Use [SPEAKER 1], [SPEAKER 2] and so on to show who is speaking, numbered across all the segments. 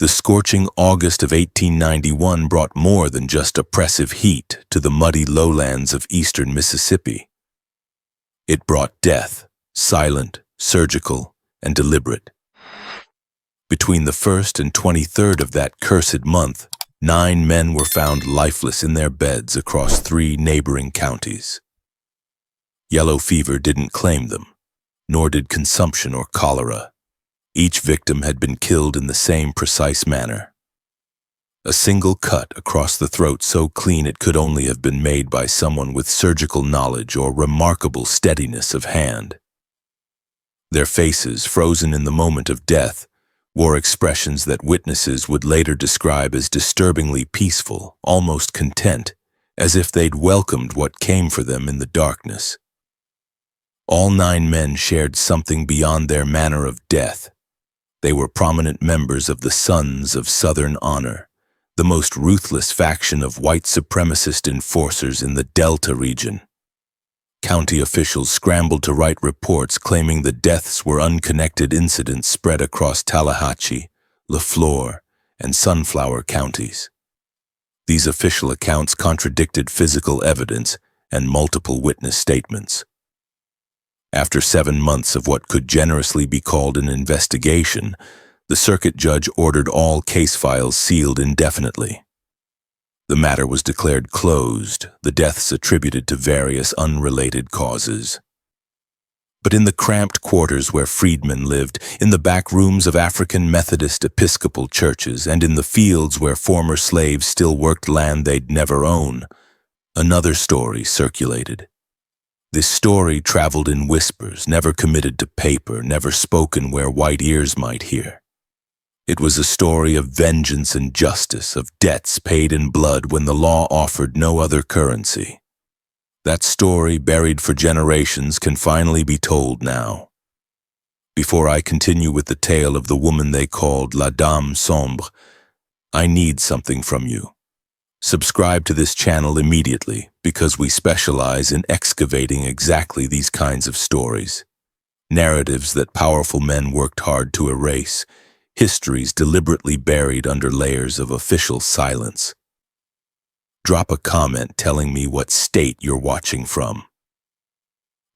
[SPEAKER 1] The scorching August of 1891 brought more than just oppressive heat to the muddy lowlands of eastern Mississippi. It brought death, silent, surgical, and deliberate. Between the 1st and 23rd of that cursed month, 9 men were found lifeless in their beds across 3 neighboring counties. Yellow fever didn't claim them, nor did consumption or cholera. Each victim had been killed in the same precise manner. A single cut across the throat so clean it could only have been made by someone with surgical knowledge or remarkable steadiness of hand. Their faces, frozen in the moment of death, wore expressions that witnesses would later describe as disturbingly peaceful, almost content, as if they'd welcomed what came for them in the darkness. All 9 men shared something beyond their manner of death. They were prominent members of the Sons of Southern Honor, the most ruthless faction of white supremacist enforcers in the Delta region. County officials scrambled to write reports claiming the deaths were unconnected incidents spread across Tallahatchie, LaFleur, and Sunflower counties. These official accounts contradicted physical evidence and multiple witness statements. After 7 months of what could generously be called an investigation, the circuit judge ordered all case files sealed indefinitely. The matter was declared closed, the deaths attributed to various unrelated causes. But in the cramped quarters where freedmen lived, in the back rooms of African Methodist Episcopal churches, and in the fields where former slaves still worked land they'd never own, another story circulated. This story traveled in whispers, never committed to paper, never spoken where white ears might hear. It was a story of vengeance and justice, of debts paid in blood when the law offered no other currency. That story, buried for generations, can finally be told now. Before I continue with the tale of the woman they called La Dame Sombre, I need something from you. Subscribe to this channel immediately, because we specialize in excavating exactly these kinds of stories. Narratives that powerful men worked hard to erase, histories deliberately buried under layers of official silence. Drop a comment telling me what state you're watching from.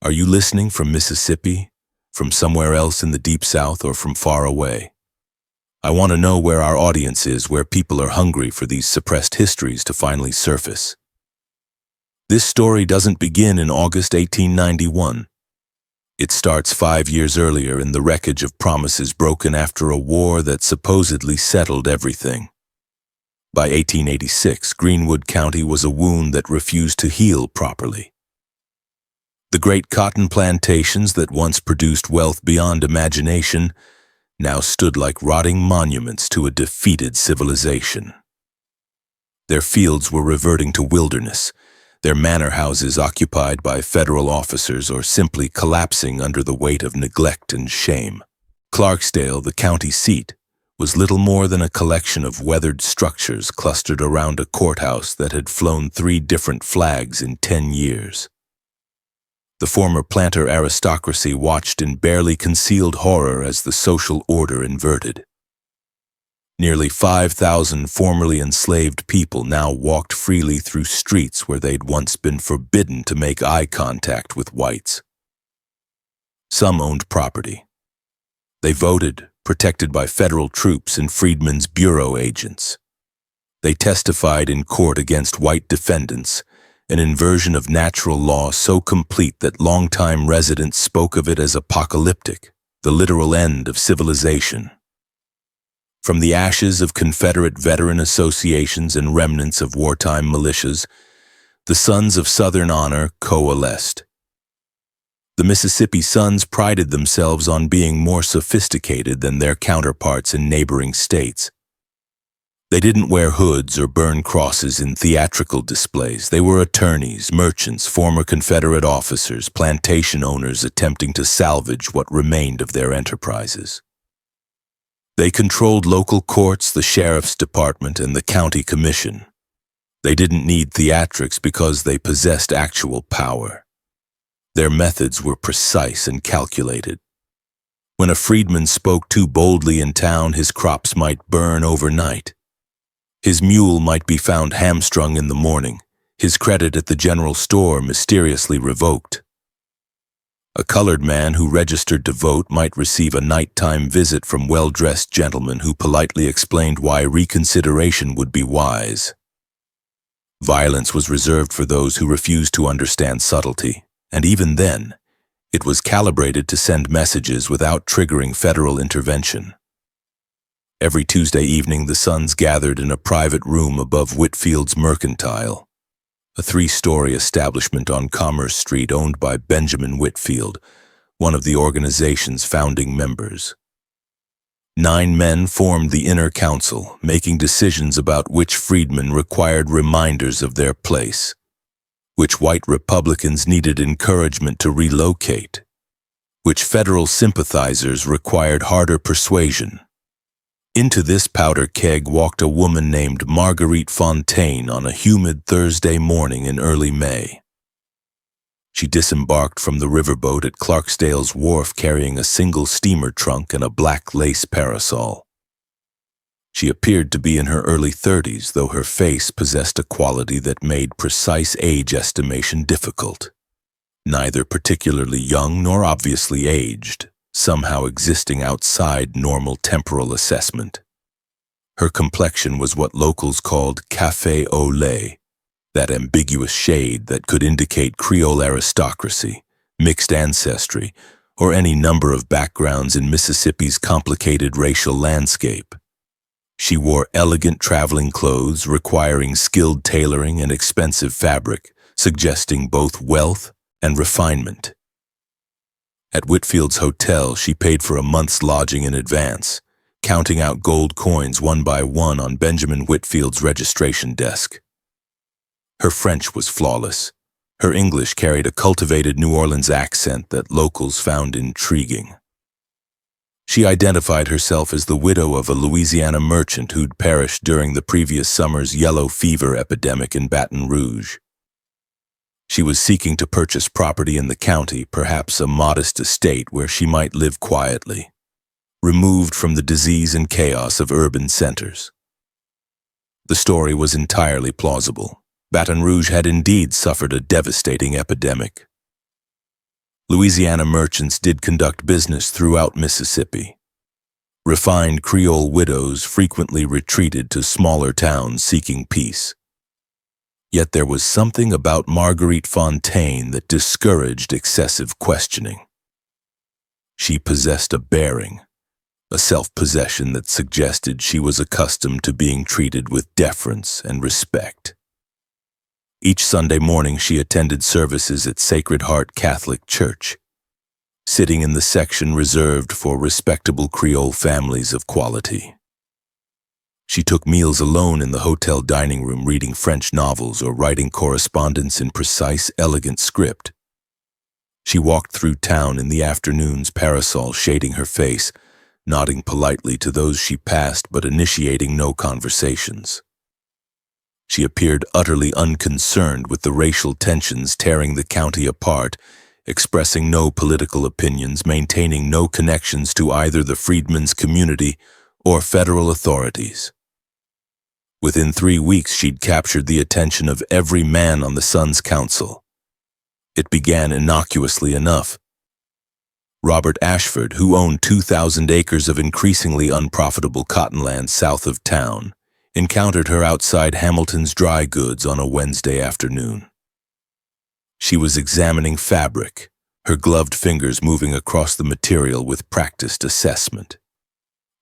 [SPEAKER 1] Are you listening from Mississippi, from somewhere else in the Deep South, or from far away? I want to know where our audience is, where people are hungry for these suppressed histories to finally surface. This story doesn't begin in August 1891. It starts 5 years earlier in the wreckage of promises broken after a war that supposedly settled everything. By 1886, Greenwood County was a wound that refused to heal properly. The great cotton plantations that once produced wealth beyond imagination now stood like rotting monuments to a defeated civilization. Their fields were reverting to wilderness, their manor houses occupied by federal officers or simply collapsing under the weight of neglect and shame. Clarksdale, the county seat, was little more than a collection of weathered structures clustered around a courthouse that had flown 3 different flags in 10 years. The former planter aristocracy watched in barely concealed horror as the social order inverted. Nearly 5,000 formerly enslaved people now walked freely through streets where they'd once been forbidden to make eye contact with whites. Some owned property. They voted, protected by federal troops and freedmen's bureau agents. They testified in court against white defendants, an inversion of natural law so complete that longtime residents spoke of it as apocalyptic, the literal end of civilization. From the ashes of Confederate veteran associations and remnants of wartime militias, the Sons of Southern Honor coalesced. The Mississippi Sons prided themselves on being more sophisticated than their counterparts in neighboring states. They didn't wear hoods or burn crosses in theatrical displays. They were attorneys, merchants, former Confederate officers, plantation owners attempting to salvage what remained of their enterprises. They controlled local courts, the sheriff's department, and the county commission. They didn't need theatrics because they possessed actual power. Their methods were precise and calculated. When a freedman spoke too boldly in town, his crops might burn overnight. His mule might be found hamstrung in the morning, his credit at the general store mysteriously revoked. A colored man who registered to vote might receive a nighttime visit from well-dressed gentlemen who politely explained why reconsideration would be wise. Violence was reserved for those who refused to understand subtlety, and even then, it was calibrated to send messages without triggering federal intervention. Every Tuesday evening, the Sons gathered in a private room above Whitfield's Mercantile, a 3-story establishment on Commerce Street owned by Benjamin Whitfield, one of the organization's founding members. 9 men formed the inner council, making decisions about which freedmen required reminders of their place, which white Republicans needed encouragement to relocate, which federal sympathizers required harder persuasion. Into this powder keg walked a woman named Marguerite Fontaine on a humid Thursday morning in early May. She disembarked from the riverboat at Clarksdale's wharf carrying a single steamer trunk and a black lace parasol. She appeared to be in her early 30s, though her face possessed a quality that made precise age estimation difficult. Neither particularly young nor obviously aged, somehow existing outside normal temporal assessment. Her complexion was what locals called café au lait, that ambiguous shade that could indicate Creole aristocracy, mixed ancestry, or any number of backgrounds in Mississippi's complicated racial landscape. She wore elegant traveling clothes requiring skilled tailoring and expensive fabric, suggesting both wealth and refinement. At Whitfield's hotel, she paid for a month's lodging in advance, counting out gold coins one by one on Benjamin Whitfield's registration desk. Her French was flawless. Her English carried a cultivated New Orleans accent that locals found intriguing. She identified herself as the widow of a Louisiana merchant who'd perished during the previous summer's yellow fever epidemic in Baton Rouge. She was seeking to purchase property in the county, perhaps a modest estate where she might live quietly, removed from the disease and chaos of urban centers. The story was entirely plausible. Baton Rouge had indeed suffered a devastating epidemic. Louisiana merchants did conduct business throughout Mississippi. Refined Creole widows frequently retreated to smaller towns seeking peace. Yet there was something about Marguerite Fontaine that discouraged excessive questioning. She possessed a bearing, a self-possession that suggested she was accustomed to being treated with deference and respect. Each Sunday morning she attended services at Sacred Heart Catholic Church, sitting in the section reserved for respectable Creole families of quality. She took meals alone in the hotel dining room, reading French novels or writing correspondence in precise, elegant script. She walked through town in the afternoons, parasol shading her face, nodding politely to those she passed but initiating no conversations. She appeared utterly unconcerned with the racial tensions tearing the county apart, expressing no political opinions, maintaining no connections to either the freedmen's community or federal authorities. Within 3 weeks, she'd captured the attention of every man on the Sons' Council. It began innocuously enough. Robert Ashford, who owned 2,000 acres of increasingly unprofitable cottonland south of town, encountered her outside Hamilton's Dry Goods on a Wednesday afternoon. She was examining fabric, her gloved fingers moving across the material with practiced assessment.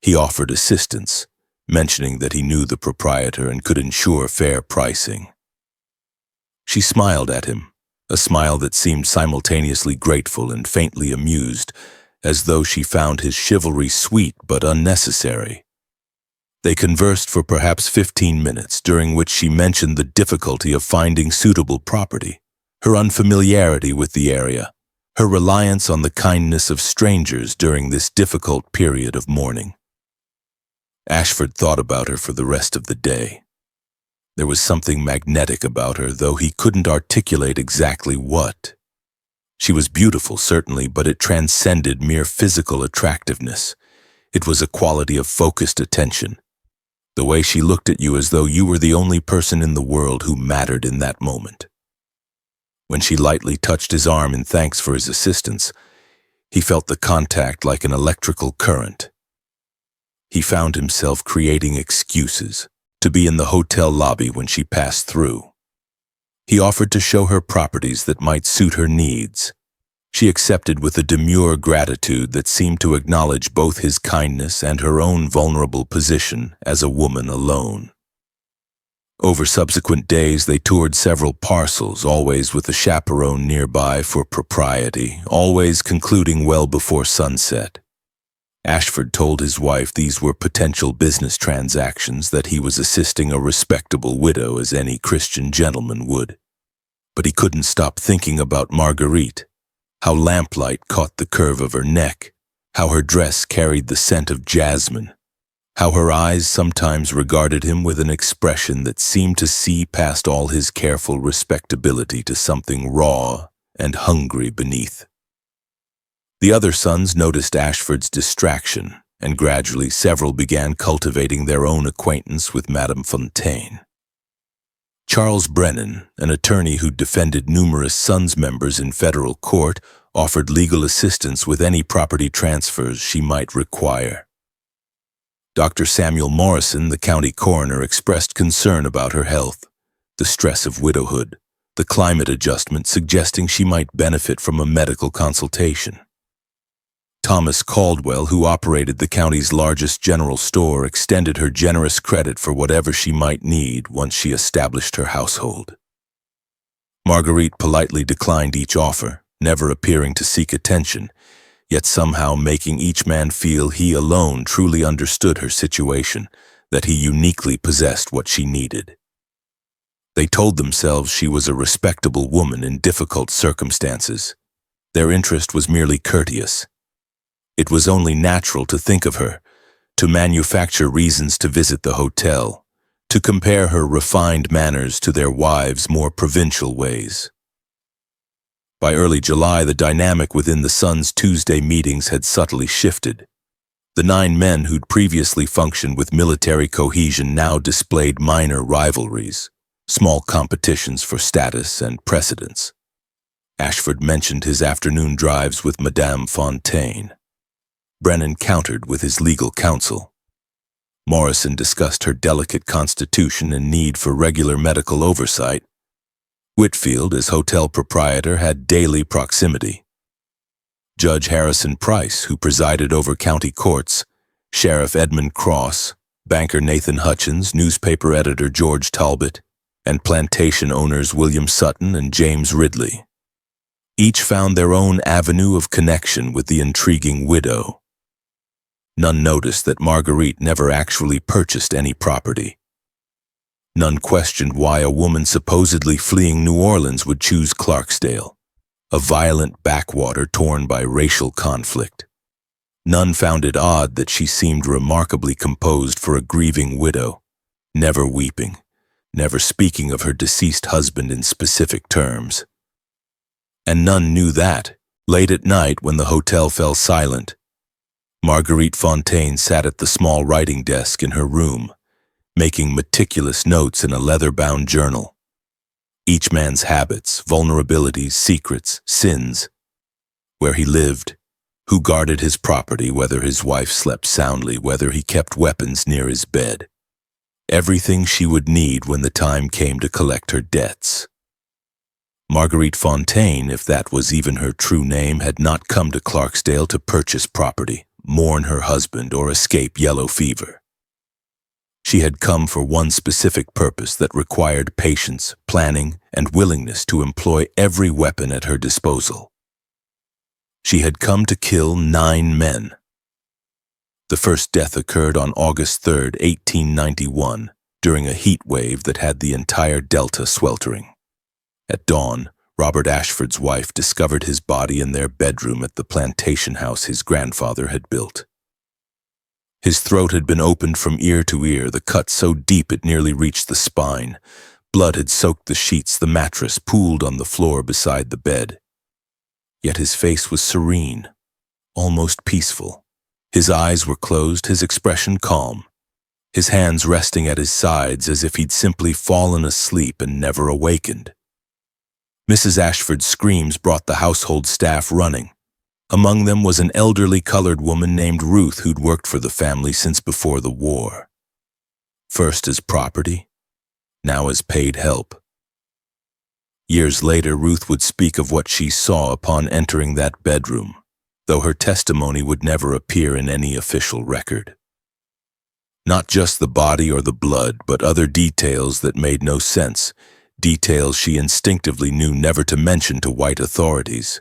[SPEAKER 1] He offered assistance, mentioning that he knew the proprietor and could ensure fair pricing. She smiled at him, a smile that seemed simultaneously grateful and faintly amused, as though she found his chivalry sweet but unnecessary. They conversed for perhaps 15 minutes, during which she mentioned the difficulty of finding suitable property, her unfamiliarity with the area, her reliance on the kindness of strangers during this difficult period of mourning. Ashford thought about her for the rest of the day. There was something magnetic about her, though he couldn't articulate exactly what. She was beautiful, certainly, but it transcended mere physical attractiveness. It was a quality of focused attention. The way she looked at you as though you were the only person in the world who mattered in that moment. When she lightly touched his arm in thanks for his assistance, he felt the contact like an electrical current. He found himself creating excuses to be in the hotel lobby when she passed through. He offered to show her properties that might suit her needs. She accepted with a demure gratitude that seemed to acknowledge both his kindness and her own vulnerable position as a woman alone. Over subsequent days, they toured several parcels, always with a chaperone nearby for propriety, always concluding well before sunset. Ashford told his wife these were potential business transactions, that he was assisting a respectable widow as any Christian gentleman would. But he couldn't stop thinking about Marguerite, how lamplight caught the curve of her neck, how her dress carried the scent of jasmine, how her eyes sometimes regarded him with an expression that seemed to see past all his careful respectability to something raw and hungry beneath. The other sons noticed Ashford's distraction, and gradually several began cultivating their own acquaintance with Madame Fontaine. Charles Brennan, an attorney who defended numerous Sons members in federal court, offered legal assistance with any property transfers she might require. Dr. Samuel Morrison, the county coroner, expressed concern about her health, the stress of widowhood, the climate adjustment, suggesting she might benefit from a medical consultation. Thomas Caldwell, who operated the county's largest general store, extended her generous credit for whatever she might need once she established her household. Marguerite politely declined each offer, never appearing to seek attention, yet somehow making each man feel he alone truly understood her situation, that he uniquely possessed what she needed. They told themselves she was a respectable woman in difficult circumstances. Their interest was merely courteous. It was only natural to think of her, to manufacture reasons to visit the hotel, to compare her refined manners to their wives' more provincial ways. By early July, the dynamic within the Sons' Tuesday meetings had subtly shifted. The 9 men who'd previously functioned with military cohesion now displayed minor rivalries, small competitions for status and precedence. Ashford mentioned his afternoon drives with Madame Fontaine. Brennan countered with his legal counsel. Morrison discussed her delicate constitution and need for regular medical oversight. Whitfield, as hotel proprietor, had daily proximity. Judge Harrison Price, who presided over county courts, Sheriff Edmund Cross, banker Nathan Hutchins, newspaper editor George Talbot, and plantation owners William Sutton and James Ridley. Each found their own avenue of connection with the intriguing widow. None noticed that Marguerite never actually purchased any property. None questioned why a woman supposedly fleeing New Orleans would choose Clarksdale, a violent backwater torn by racial conflict. None found it odd that she seemed remarkably composed for a grieving widow, never weeping, never speaking of her deceased husband in specific terms. And none knew that, late at night when the hotel fell silent, Marguerite Fontaine sat at the small writing desk in her room, making meticulous notes in a leather-bound journal. Each man's habits, vulnerabilities, secrets, sins, where he lived, who guarded his property, whether his wife slept soundly, whether he kept weapons near his bed. Everything she would need when the time came to collect her debts. Marguerite Fontaine, if that was even her true name, had not come to Clarksdale to purchase property, mourn her husband, or escape yellow fever. She had come for one specific purpose that required patience, planning, and willingness to employ every weapon at her disposal. She had come to kill 9 men. The first death occurred on August 3, 1891, during a heat wave that had the entire Delta sweltering. At dawn, Robert Ashford's wife discovered his body in their bedroom at the plantation house his grandfather had built. His throat had been opened from ear to ear, the cut so deep it nearly reached the spine. Blood had soaked the sheets, the mattress pooled on the floor beside the bed. yet his face was serene, almost peaceful. His eyes were closed, his expression calm, his hands resting at his sides as if he'd simply fallen asleep and never awakened. Mrs. Ashford's screams brought the household staff running. Among them was an elderly colored woman named Ruth who'd worked for the family since before the war. First as property, now as paid help. Years later, Ruth would speak of what she saw upon entering that bedroom, though her testimony would never appear in any official record. Not just the body or the blood, but other details that made no sense, details she instinctively knew never to mention to white authorities.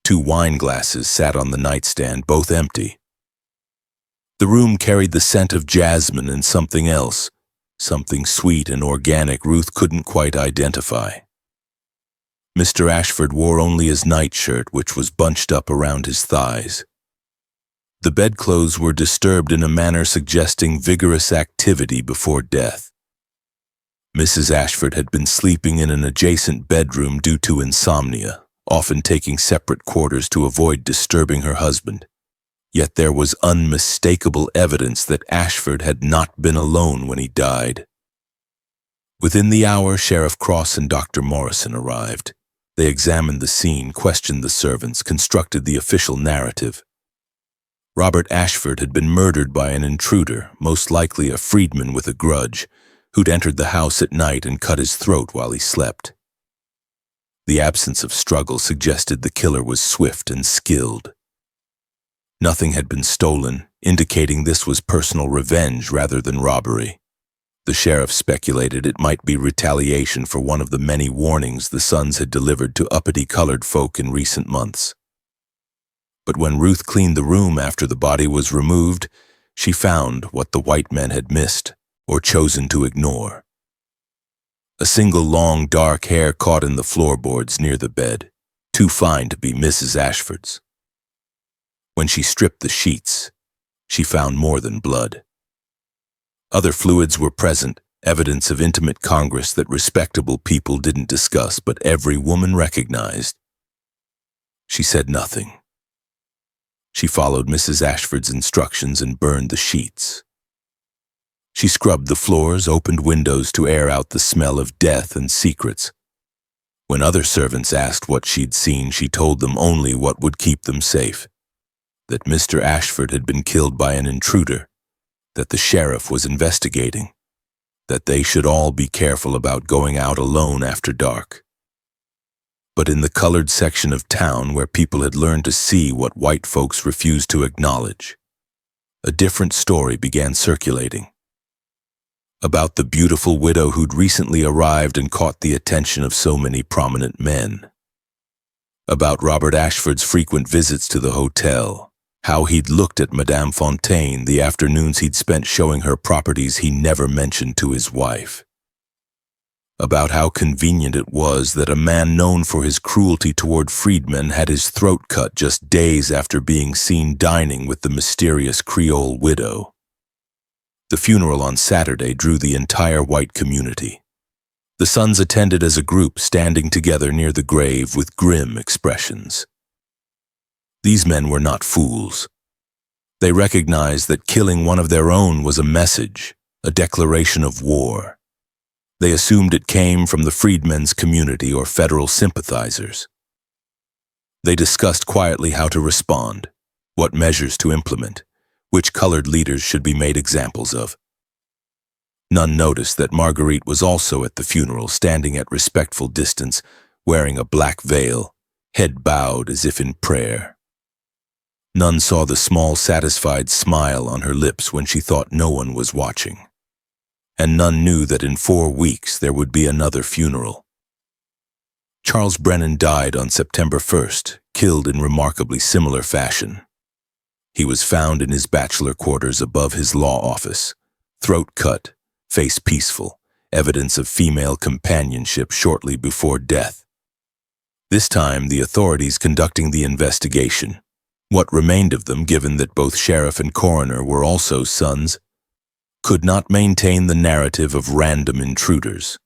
[SPEAKER 1] 2 wine glasses sat on the nightstand, both empty. The room carried the scent of jasmine and something else, something sweet and organic Ruth couldn't quite identify. Mr. Ashford wore only his nightshirt, which was bunched up around his thighs. The bedclothes were disturbed in a manner suggesting vigorous activity before death. Mrs. Ashford had been sleeping in an adjacent bedroom due to insomnia, often taking separate quarters to avoid disturbing her husband. Yet there was unmistakable evidence that Ashford had not been alone when he died. Within the hour, Sheriff Cross and Dr. Morrison arrived. They examined the scene, questioned the servants, constructed the official narrative. Robert Ashford had been murdered by an intruder, most likely a freedman with a grudge, who'd entered the house at night and cut his throat while he slept. The absence of struggle suggested the killer was swift and skilled. Nothing had been stolen, indicating this was personal revenge rather than robbery. The sheriff speculated it might be retaliation for one of the many warnings the Sons had delivered to uppity colored folk in recent months. But when Ruth cleaned the room after the body was removed, she found what the white men had missed or chosen to ignore. A single long dark hair caught in the floorboards near the bed, too fine to be Mrs. Ashford's. When she stripped the sheets, she found more than blood. Other fluids were present, evidence of intimate congress that respectable people didn't discuss, but every woman recognized. She said nothing. She followed Mrs. Ashford's instructions and burned the sheets. She scrubbed the floors, opened windows to air out the smell of death and secrets. When other servants asked what she'd seen, she told them only what would keep them safe. That Mr. Ashford had been killed by an intruder, that the sheriff was investigating, that they should all be careful about going out alone after dark. But in the colored section of town where people had learned to see what white folks refused to acknowledge, a different story began circulating. About the beautiful widow who'd recently arrived and caught the attention of so many prominent men. About Robert Ashford's frequent visits to the hotel, how he'd looked at Madame Fontaine the afternoons he'd spent showing her properties he never mentioned to his wife. About how convenient it was that a man known for his cruelty toward freedmen had his throat cut just days after being seen dining with the mysterious Creole widow. The funeral on Saturday drew the entire white community. The Sons attended as a group, standing together near the grave with grim expressions. These men were not fools. They recognized that killing one of their own was a message, a declaration of war. They assumed it came from the freedmen's community or federal sympathizers. They discussed quietly how to respond, what measures to implement, which colored leaders should be made examples of. None noticed that Marguerite was also at the funeral, standing at respectful distance, wearing a black veil, head bowed as if in prayer. None saw the small, satisfied smile on her lips when she thought no one was watching. And none knew that in 4 weeks there would be another funeral. Charles Brennan died on September 1st, killed in remarkably similar fashion. He was found in his bachelor quarters above his law office, throat cut, face peaceful, evidence of female companionship shortly before death. This time, the authorities conducting the investigation, what remained of them given that both sheriff and coroner were also Sons, could not maintain the narrative of random intruders.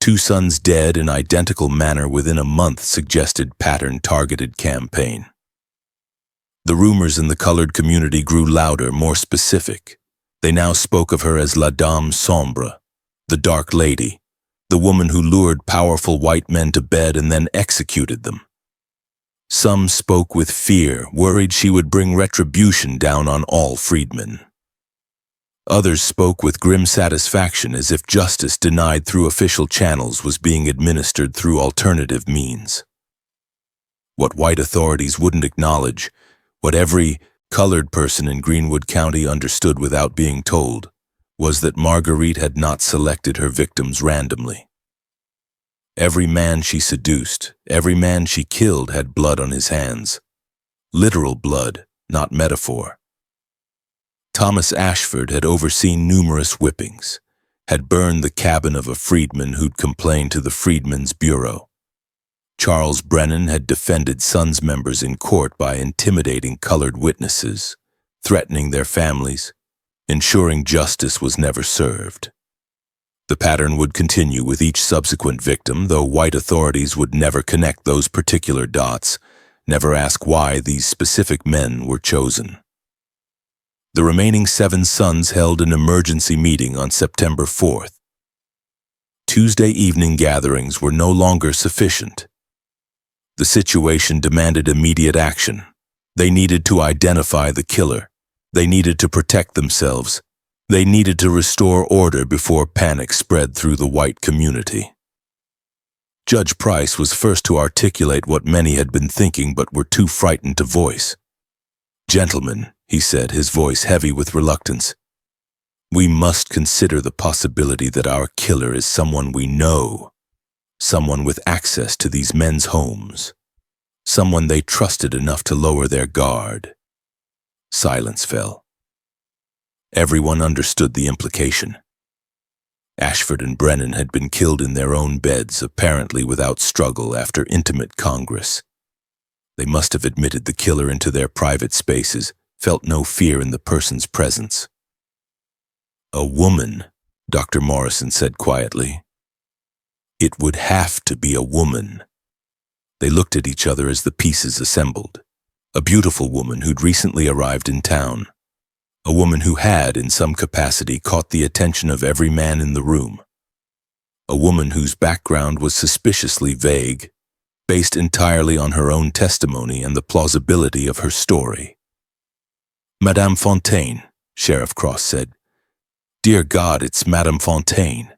[SPEAKER 1] 2 sons dead in identical manner within a month suggested pattern-targeted campaign. The rumors in the colored community grew louder, more specific. They now spoke of her as La Dame Sombre, the Dark Lady, the woman who lured powerful white men to bed and then executed them. Some spoke with fear, worried she would bring retribution down on all freedmen. Others spoke with grim satisfaction, as if justice denied through official channels was being administered through alternative means. What white authorities wouldn't acknowledge, what every colored person in Greenwood County understood without being told, was that Marguerite had not selected her victims randomly. Every man she seduced, every man she killed had blood on his hands. Literal blood, not metaphor. Thomas Ashford had overseen numerous whippings, had burned the cabin of a freedman who'd complained to the Freedmen's Bureau. Charles Brennan had defended Sons members in court by intimidating colored witnesses, threatening their families, ensuring justice was never served. The pattern would continue with each subsequent victim, though white authorities would never connect those particular dots, never ask why these specific men were chosen. The remaining 7 sons held an emergency meeting on September 4th. Tuesday evening gatherings were no longer sufficient. The situation demanded immediate action. They needed to identify the killer. They needed to protect themselves. They needed to restore order before panic spread through the white community. Judge Price was first to articulate what many had been thinking but were too frightened to voice. "Gentlemen," he said, his voice heavy with reluctance, "we must consider the possibility that our killer is someone we know, someone with access to these men's homes, someone they trusted enough to lower their guard." Silence fell. Everyone understood the implication. Ashford and Brennan had been killed in their own beds, apparently without struggle, after intimate congress. They must have admitted the killer into their private spaces, felt no fear in the person's presence. "A woman," Dr. Morrison said quietly. "It would have to be a woman." They looked at each other as the pieces assembled. A beautiful woman who'd recently arrived in town. A woman who had, in some capacity, caught the attention of every man in the room. A woman whose background was suspiciously vague, based entirely on her own testimony and the plausibility of her story. "Madame Fontaine," Sheriff Cross said. "Dear God, it's Madame Fontaine."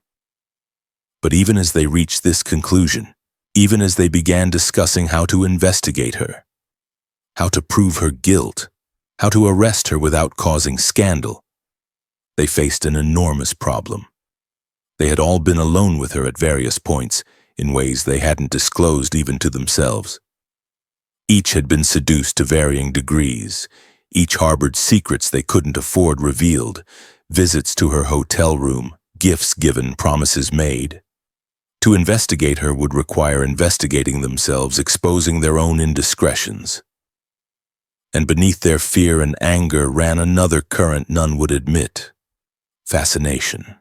[SPEAKER 1] But even as they reached this conclusion, even as they began discussing how to investigate her, how to prove her guilt, how to arrest her without causing scandal, they faced an enormous problem. They had all been alone with her at various points, in ways they hadn't disclosed even to themselves. Each had been seduced to varying degrees. Each harbored secrets they couldn't afford revealed, visits to her hotel room, gifts given, promises made. To investigate her would require investigating themselves, exposing their own indiscretions. And beneath their fear and anger ran another current none would admit: fascination.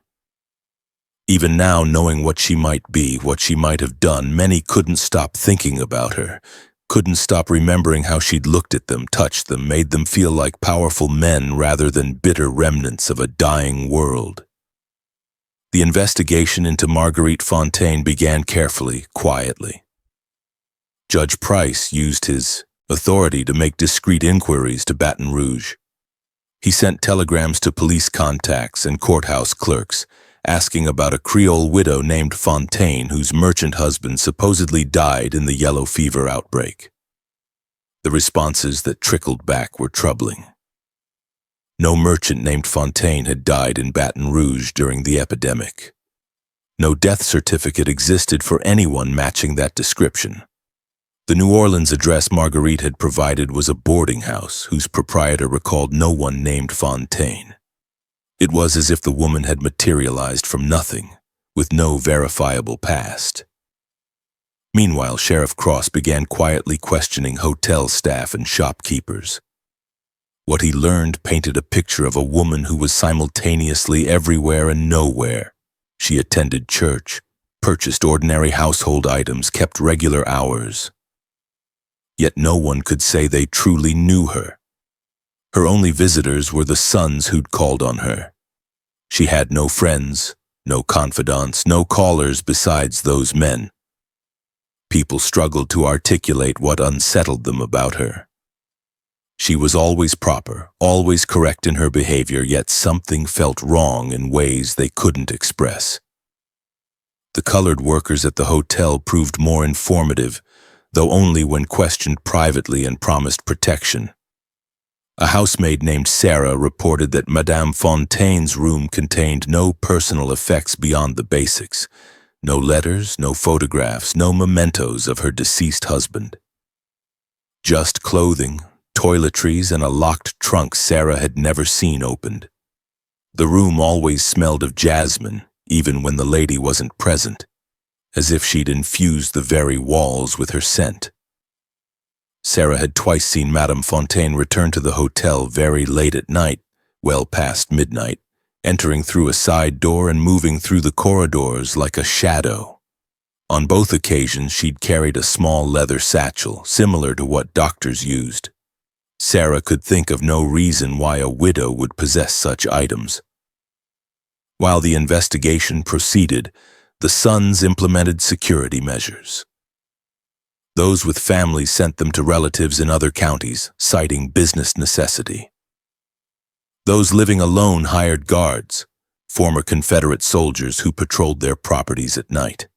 [SPEAKER 1] Even now, knowing what she might be, what she might have done, many couldn't stop thinking about her, couldn't stop remembering how she'd looked at them, touched them, made them feel like powerful men rather than bitter remnants of a dying world. The investigation into Marguerite Fontaine began carefully, quietly. Judge Price used his authority to make discreet inquiries to Baton Rouge. He sent telegrams to police contacts and courthouse clerks, asking about a Creole widow named Fontaine whose merchant husband supposedly died in the yellow fever outbreak. The responses that trickled back were troubling. No merchant named Fontaine had died in Baton Rouge during the epidemic. No death certificate existed for anyone matching that description. The New Orleans address Marguerite had provided was a boarding house whose proprietor recalled no one named Fontaine. It was as if the woman had materialized from nothing, with no verifiable past. Meanwhile, Sheriff Cross began quietly questioning hotel staff and shopkeepers. What he learned painted a picture of a woman who was simultaneously everywhere and nowhere. She attended church, purchased ordinary household items, kept regular hours. Yet no one could say they truly knew her. Her only visitors were the sons who'd called on her. She had no friends, no confidants, no callers besides those men. People struggled to articulate what unsettled them about her. She was always proper, always correct in her behavior, yet something felt wrong in ways they couldn't express. The colored workers at the hotel proved more informative, though only when questioned privately and promised protection. A housemaid named Sarah reported that Madame Fontaine's room contained no personal effects beyond the basics. No letters, no photographs, no mementos of her deceased husband. Just clothing, toiletries, and a locked trunk Sarah had never seen opened. The room always smelled of jasmine, even when the lady wasn't present, as if she'd infused the very walls with her scent. Sarah had twice seen Madame Fontaine return to the hotel very late at night, well past midnight, entering through a side door and moving through the corridors like a shadow. On both occasions, she'd carried a small leather satchel, similar to what doctors used. Sarah could think of no reason why a widow would possess such items. While the investigation proceeded, the sons implemented security measures. Those with families sent them to relatives in other counties, citing business necessity. Those living alone hired guards, former Confederate soldiers who patrolled their properties at night.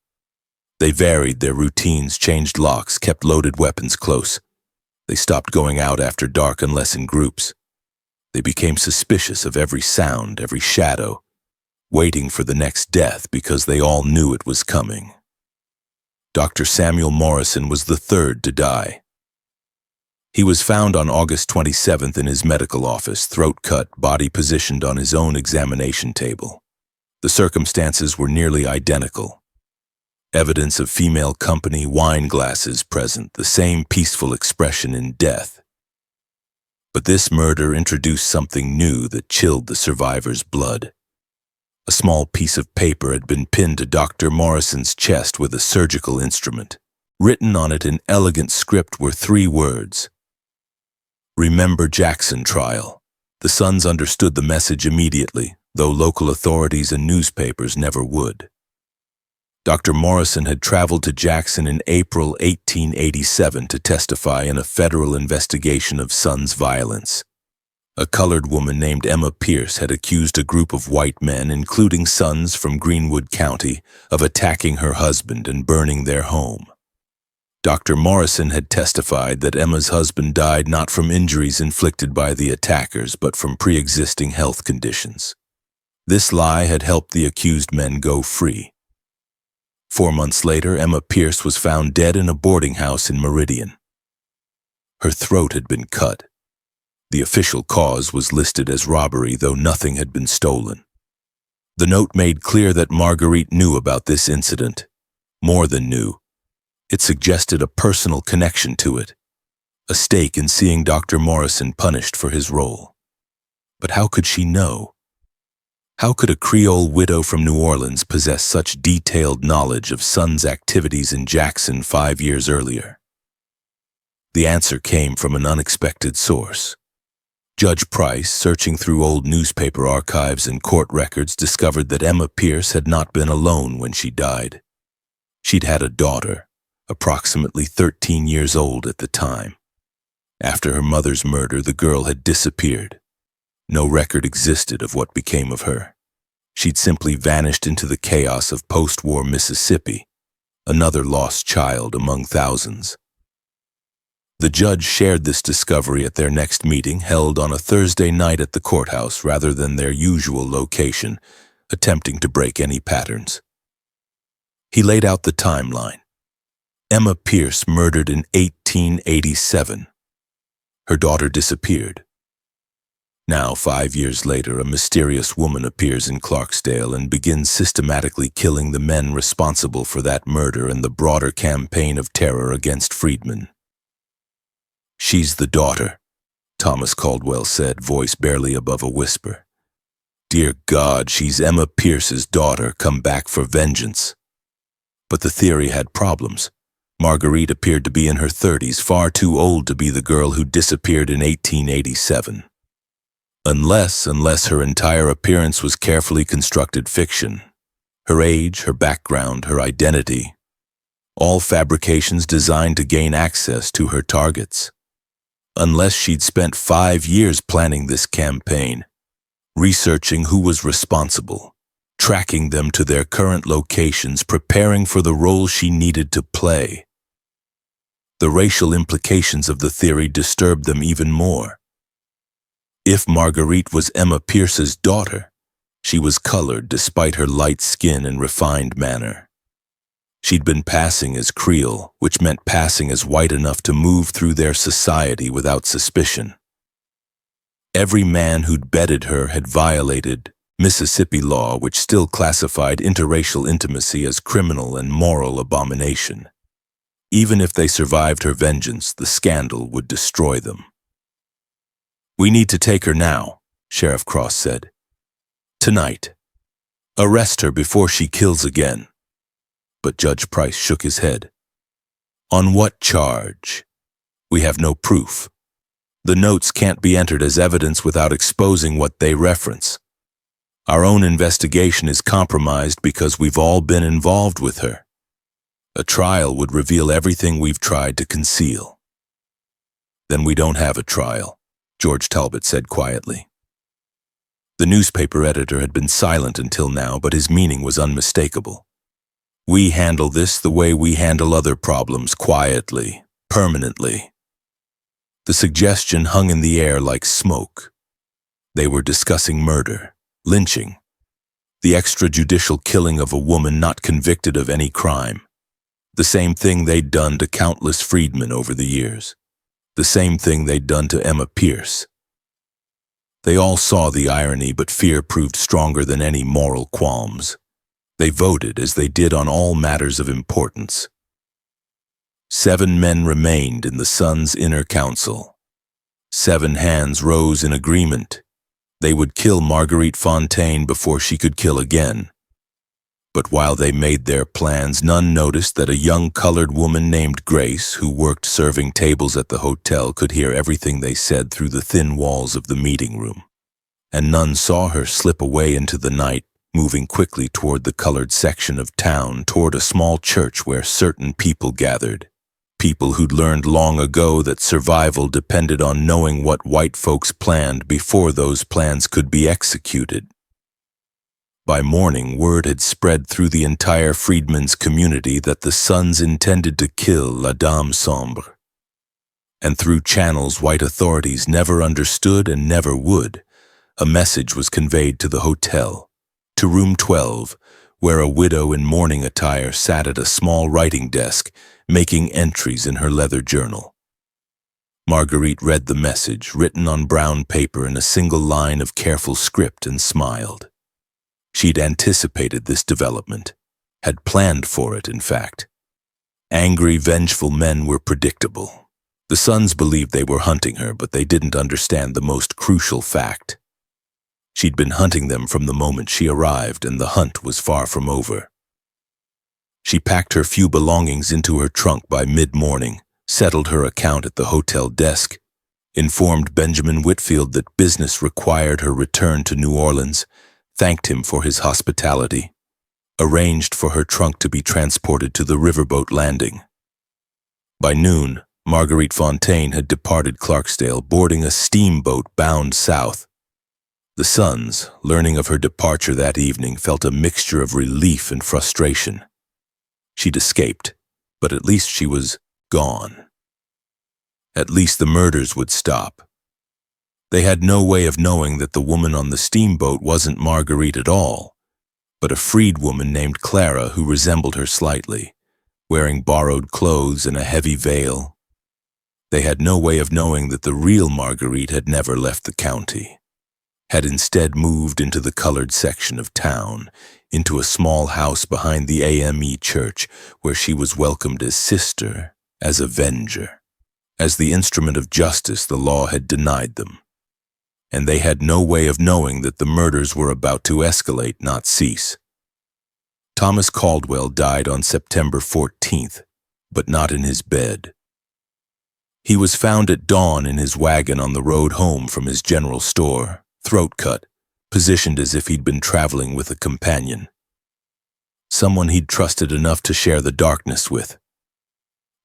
[SPEAKER 1] They varied their routines, changed locks, kept loaded weapons close. They stopped going out after dark unless in groups. They became suspicious of every sound, every shadow, waiting for the next death because they all knew it was coming. Dr. Samuel Morrison was the third to die. He was found on August 27th in his medical office, throat cut, body positioned on his own examination table. The circumstances were nearly identical. Evidence of female company, wine glasses present, the same peaceful expression in death. But this murder introduced something new that chilled the survivor's blood. A small piece of paper had been pinned to Dr. Morrison's chest with a surgical instrument. Written on it in elegant script were 3 words: "Remember Jackson trial." The sons understood the message immediately, though local authorities and newspapers never would. Dr. Morrison had traveled to Jackson in April 1887 to testify in a federal investigation of sons' violence. A colored woman named Emma Pierce had accused a group of white men, including sons from Greenwood County, of attacking her husband and burning their home. Dr. Morrison had testified that Emma's husband died not from injuries inflicted by the attackers, but from pre-existing health conditions. This lie had helped the accused men go free. 4 months later, Emma Pierce was found dead in a boarding house in Meridian. Her throat had been cut. The official cause was listed as robbery, though nothing had been stolen. The note made clear that Marguerite knew about this incident. More than knew. It suggested a personal connection to it, a stake in seeing Dr. Morrison punished for his role. But how could she know? How could a Creole widow from New Orleans possess such detailed knowledge of sons' activities in Jackson 5 years earlier? The answer came from an unexpected source. Judge Price, searching through old newspaper archives and court records, discovered that Emma Pierce had not been alone when she died. She'd had a daughter, approximately 13 years old at the time. After her mother's murder, the girl had disappeared. No record existed of what became of her. She'd simply vanished into the chaos of post-war Mississippi, another lost child among thousands. The judge shared this discovery at their next meeting, held on a Thursday night at the courthouse rather than their usual location, attempting to break any patterns. He laid out the timeline. Emma Pierce murdered in 1887. Her daughter disappeared. Now, 5 years later, a mysterious woman appears in Clarksdale and begins systematically killing the men responsible for that murder and the broader campaign of terror against freedmen. "She's the daughter," Thomas Caldwell said, voice barely above a whisper. "Dear God, she's Emma Pierce's daughter, come back for vengeance." But the theory had problems. Marguerite appeared to be in her 30s, far too old to be the girl who disappeared in 1887. Unless her entire appearance was carefully constructed fiction. Her age, her background, her identity. All fabrications designed to gain access to her targets. Unless she'd spent 5 years planning this campaign, researching who was responsible, tracking them to their current locations, preparing for the role she needed to play. The racial implications of the theory disturbed them even more. If Marguerite was Emma Pierce's daughter, she was colored despite her light skin and refined manner. She'd been passing as Creole, which meant passing as white enough to move through their society without suspicion. Every man who'd bedded her had violated Mississippi law, which still classified interracial intimacy as criminal and moral abomination. Even if they survived her vengeance, the scandal would destroy them. "We need to take her now," Sheriff Cross said. "Tonight. Arrest her before she kills again." But Judge Price shook his head. "On what charge? We have no proof. The notes can't be entered as evidence without exposing what they reference. Our own investigation is compromised because we've all been involved with her. A trial would reveal everything we've tried to conceal." "Then we don't have a trial," George Talbot said quietly. The newspaper editor had been silent until now, but his meaning was unmistakable. "We handle this the way we handle other problems, quietly, permanently." The suggestion hung in the air like smoke. They were discussing murder, lynching, the extrajudicial killing of a woman not convicted of any crime. The same thing they'd done to countless freedmen over the years. The same thing they'd done to Emma Pierce. They all saw the irony, but fear proved stronger than any moral qualms. They voted as they did on all matters of importance. 7 men remained in the Sun's inner council. 7 hands rose in agreement. They would kill Marguerite Fontaine before she could kill again. But while they made their plans, none noticed that a young colored woman named Grace, who worked serving tables at the hotel, could hear everything they said through the thin walls of the meeting room. And none saw her slip away into the night, moving quickly toward the colored section of town, toward a small church where certain people gathered. People who'd learned long ago that survival depended on knowing what white folks planned before those plans could be executed. By morning, word had spread through the entire freedmen's community that the Sons intended to kill la Dame Sombre. And through channels white authorities never understood and never would, a message was conveyed to the hotel, to room 12, where a widow in mourning attire sat at a small writing desk, making entries in her leather journal. Marguerite read the message, written on brown paper in a single line of careful script, and smiled. She'd anticipated this development, had planned for it, in fact. Angry, vengeful men were predictable. The Sons believed they were hunting her, but they didn't understand the most crucial fact. She'd been hunting them from the moment she arrived, and the hunt was far from over. She packed her few belongings into her trunk by mid-morning, settled her account at the hotel desk, informed Benjamin Whitfield that business required her return to New Orleans, thanked him for his hospitality, arranged for her trunk to be transported to the riverboat landing. By noon, Marguerite Fontaine had departed Clarksdale, boarding a steamboat bound south. The Sons, learning of her departure that evening, felt a mixture of relief and frustration. She'd escaped, but at least she was gone. At least the murders would stop. They had no way of knowing that the woman on the steamboat wasn't Marguerite at all, but a freed woman named Clara who resembled her slightly, wearing borrowed clothes and a heavy veil. They had no way of knowing that the real Marguerite had never left the county, had instead moved into the colored section of town, into a small house behind the AME church, where she was welcomed as sister, as avenger. As the instrument of justice, the law had denied them. And they had no way of knowing that the murders were about to escalate, not cease. Thomas Caldwell died on September 14th, but not in his bed. He was found at dawn in his wagon on the road home from his general store, throat cut, positioned as if he'd been traveling with a companion. Someone he'd trusted enough to share the darkness with.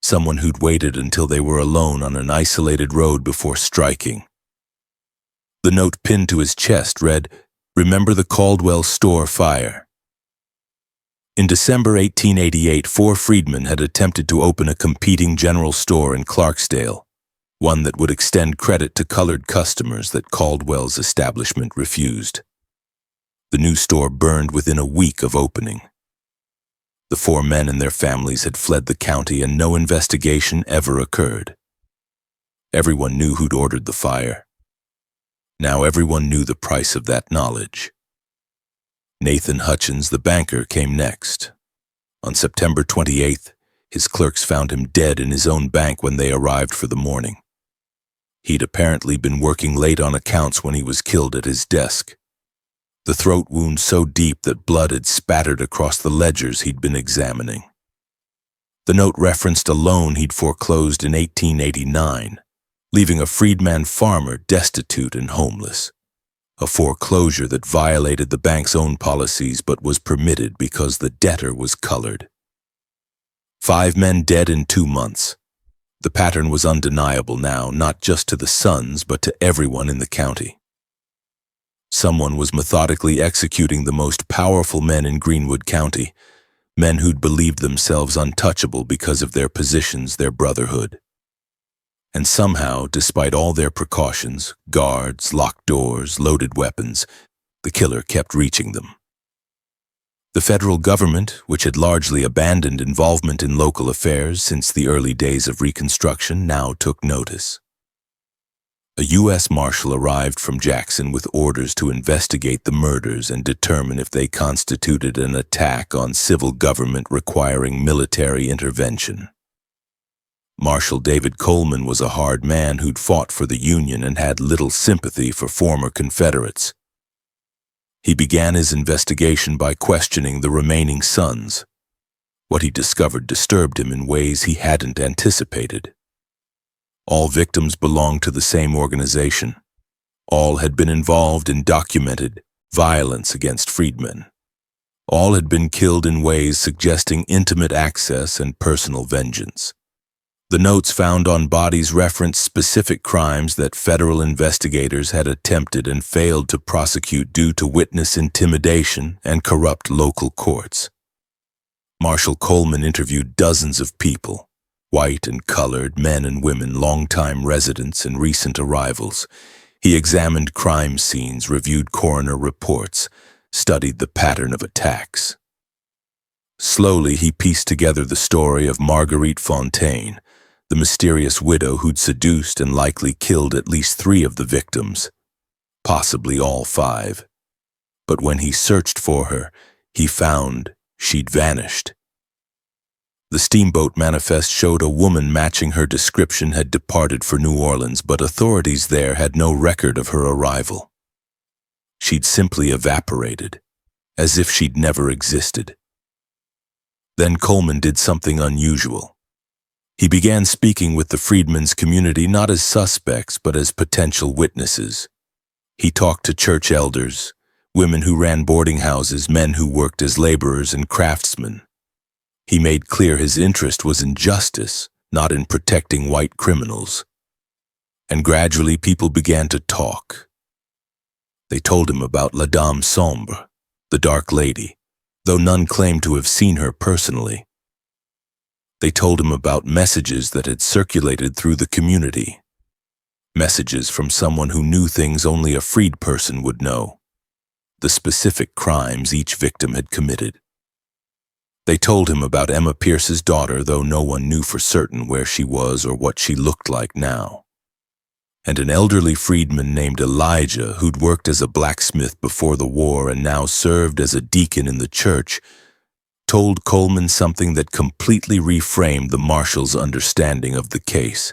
[SPEAKER 1] Someone who'd waited until they were alone on an isolated road before striking. The note pinned to his chest read, "Remember the Caldwell store fire." In December 1888, 4 freedmen had attempted to open a competing general store in Clarksdale, one that would extend credit to colored customers that Caldwell's establishment refused. The new store burned within a week of opening. The 4 men and their families had fled the county and no investigation ever occurred. Everyone knew who'd ordered the fire. Now everyone knew the price of that knowledge. Nathan Hutchins, the banker, came next. On September 28th, his clerks found him dead in his own bank when they arrived for the morning. He'd apparently been working late on accounts when he was killed at his desk. The throat wound so deep that blood had spattered across the ledgers he'd been examining. The note referenced a loan he'd foreclosed in 1889, leaving a freedman farmer destitute and homeless. A foreclosure that violated the bank's own policies but was permitted because the debtor was colored. 5 men dead in 2 months. The pattern was undeniable now, not just to the sons but to everyone in the county. Someone was methodically executing the most powerful men in Greenwood County, men who'd believed themselves untouchable because of their positions, their brotherhood. And somehow, despite all their precautions, guards, locked doors, loaded weapons, the killer kept reaching them. The federal government, which had largely abandoned involvement in local affairs since the early days of Reconstruction, now took notice. A U.S. Marshal arrived from Jackson with orders to investigate the murders and determine if they constituted an attack on civil government requiring military intervention. Marshal David Coleman was a hard man who'd fought for the Union and had little sympathy for former Confederates. He began his investigation by questioning the remaining sons. What he discovered disturbed him in ways he hadn't anticipated. All victims belonged to the same organization. All had been involved in documented violence against freedmen. All had been killed in ways suggesting intimate access and personal vengeance. The notes found on bodies referenced specific crimes that federal investigators had attempted and failed to prosecute due to witness intimidation and corrupt local courts. Marshal Coleman interviewed dozens of people, white and colored, men and women, longtime residents and recent arrivals. He examined crime scenes, reviewed coroner reports, studied the pattern of attacks. Slowly, he pieced together the story of Marguerite Fontaine, the mysterious widow who'd seduced and likely killed at least 3 of the victims, possibly all 5. But when he searched for her, he found she'd vanished. The steamboat manifest showed a woman matching her description had departed for New Orleans, but authorities there had no record of her arrival. She'd simply evaporated, as if she'd never existed. Then Coleman did something unusual. He began speaking with the freedmen's community not as suspects but as potential witnesses. He talked to church elders, women who ran boarding houses, men who worked as laborers and craftsmen. He made clear his interest was in justice, not in protecting white criminals. And gradually people began to talk. They told him about la Dame Sombre, the Dark Lady, though none claimed to have seen her personally. They told him about messages that had circulated through the community. Messages from someone who knew things only a freed person would know. The specific crimes each victim had committed. They told him about Emma Pierce's daughter, though no one knew for certain where she was or what she looked like now. And an elderly freedman named Elijah, who'd worked as a blacksmith before the war and now served as a deacon in the church, told Coleman something that completely reframed the marshal's understanding of the case.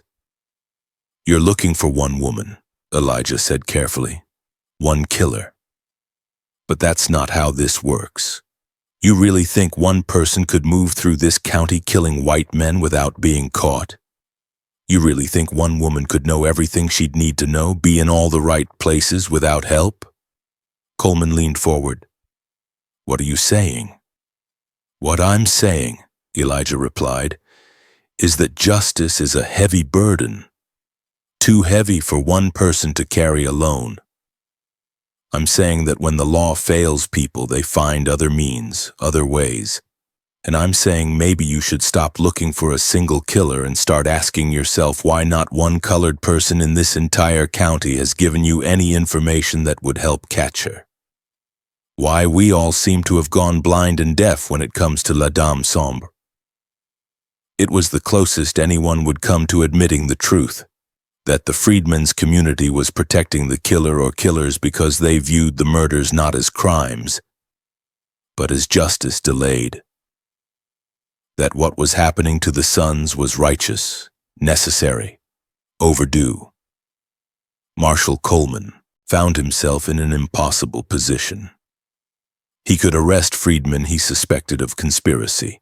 [SPEAKER 1] "You're looking for one woman," Elijah said carefully. "One killer. But that's not how this works. You really think one person could move through this county killing white men without being caught? You really think one woman could know everything she'd need to know, be in all the right places without help? Coleman leaned forward. What are you saying? What I'm saying, Elijah replied, is that justice is a heavy burden, too heavy for one person to carry alone. I'm saying that when the law fails people, they find other means, other ways. And I'm saying maybe you should stop looking for a single killer and start asking yourself why not one colored person in this entire county has given you any information that would help catch her. Why we all seem to have gone blind and deaf when it comes to La Dame Sombre. It was the closest anyone would come to admitting the truth, that the freedmen's community was protecting the killer or killers because they viewed the murders not as crimes, but as justice delayed. That what was happening to the sons was righteous, necessary, overdue. Marshal Coleman found himself in an impossible position. He could arrest freedmen he suspected of conspiracy,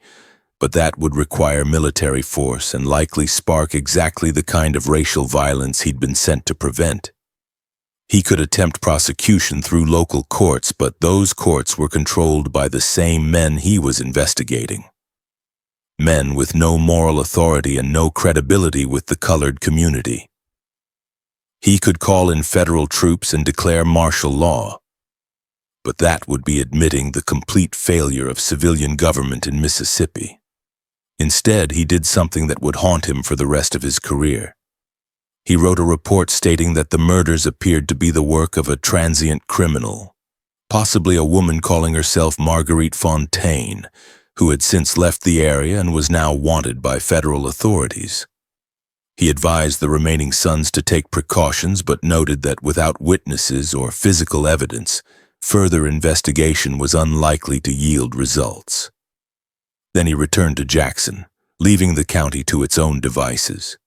[SPEAKER 1] but that would require military force and likely spark exactly the kind of racial violence he'd been sent to prevent. He could attempt prosecution through local courts, but those courts were controlled by the same men he was investigating. Men with no moral authority and no credibility with the colored community. He could call in federal troops and declare martial law, but that would be admitting the complete failure of civilian government in Mississippi. Instead, he did something that would haunt him for the rest of his career. He wrote a report stating that the murders appeared to be the work of a transient criminal, possibly a woman calling herself Marguerite Fontaine, who had since left the area and was now wanted by federal authorities. He advised the remaining sons to take precautions, but noted that without witnesses or physical evidence, further investigation was unlikely to yield results. Then he returned to Jackson, leaving the county to its own devices.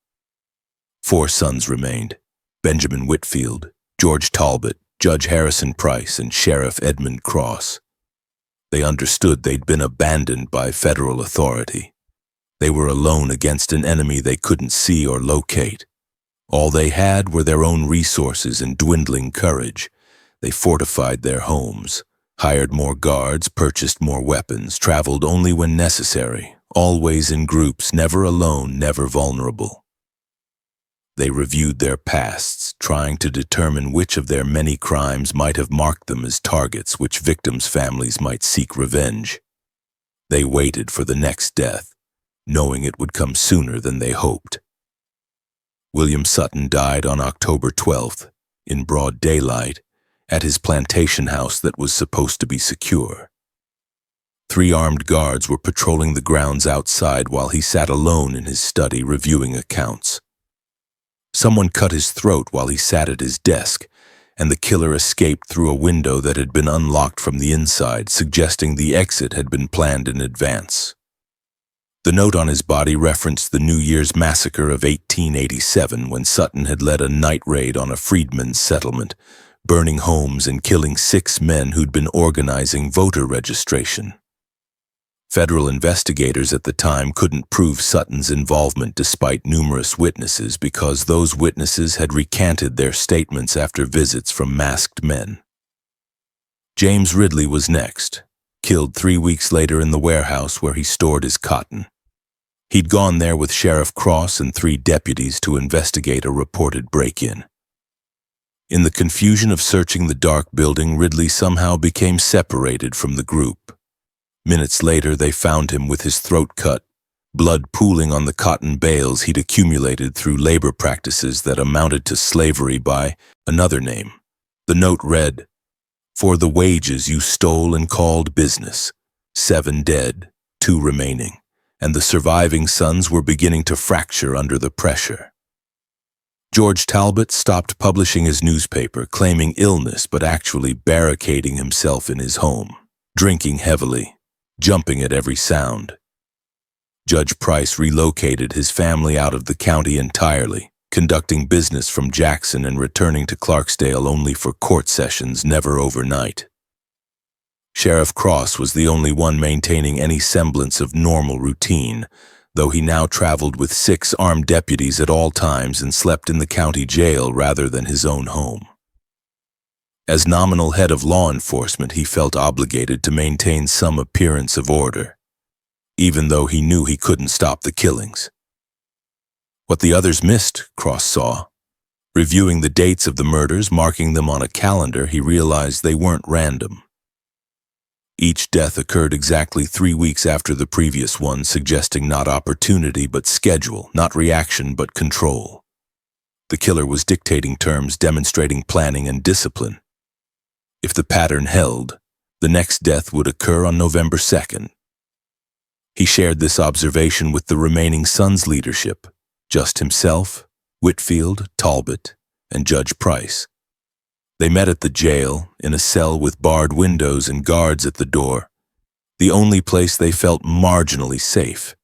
[SPEAKER 1] 4 sons remained: Benjamin Whitfield, George Talbot, Judge Harrison Price, and Sheriff Edmund Cross. They understood they'd been abandoned by federal authority. They were alone against an enemy they couldn't see or locate. All they had were their own resources and dwindling courage. They fortified their homes, hired more guards, purchased more weapons, traveled only when necessary, always in groups, never alone, never vulnerable. They reviewed their pasts, trying to determine which of their many crimes might have marked them as targets, which victims' families might seek revenge. They waited for the next death, knowing it would come sooner than they hoped. William Sutton died on October 12th, in broad daylight, at his plantation house that was supposed to be secure. 3 armed guards were patrolling the grounds outside while he sat alone in his study reviewing accounts. Someone cut his throat while he sat at his desk, and the killer escaped through a window that had been unlocked from the inside, suggesting the exit had been planned in advance. The note on his body referenced the New Year's massacre of 1887, when Sutton had led a night raid on a freedmen's settlement, burning homes and killing 6 men who'd been organizing voter registration. Federal investigators at the time couldn't prove Sutton's involvement despite numerous witnesses because those witnesses had recanted their statements after visits from masked men. James Ridley was next, killed 3 weeks later in the warehouse where he stored his cotton. He'd gone there with Sheriff Cross and 3 deputies to investigate a reported break-in. In the confusion of searching the dark building, Ridley somehow became separated from the group. Minutes later, they found him with his throat cut, blood pooling on the cotton bales he'd accumulated through labor practices that amounted to slavery by another name. The note read, "For the wages you stole and called business, 7 dead, 2 remaining," and the surviving sons were beginning to fracture under the pressure. George Talbot stopped publishing his newspaper, claiming illness but actually barricading himself in his home, drinking heavily, jumping at every sound. Judge Price relocated his family out of the county entirely, conducting business from Jackson and returning to Clarksdale only for court sessions, never overnight. Sheriff Cross was the only one maintaining any semblance of normal routine, though he now traveled with 6 armed deputies at all times and slept in the county jail rather than his own home. As nominal head of law enforcement, he felt obligated to maintain some appearance of order, even though he knew he couldn't stop the killings. What the others missed, Cross saw. Reviewing the dates of the murders, marking them on a calendar, he realized they weren't random. Each death occurred exactly 3 weeks after the previous one, suggesting not opportunity but schedule, not reaction but control. The killer was dictating terms, demonstrating planning and discipline. If the pattern held, the next death would occur on November 2nd. He shared this observation with the remaining Sons leadership, just himself, Whitfield, Talbot, and Judge Price. They met at the jail, in a cell with barred windows and guards at the door, the only place they felt marginally safe.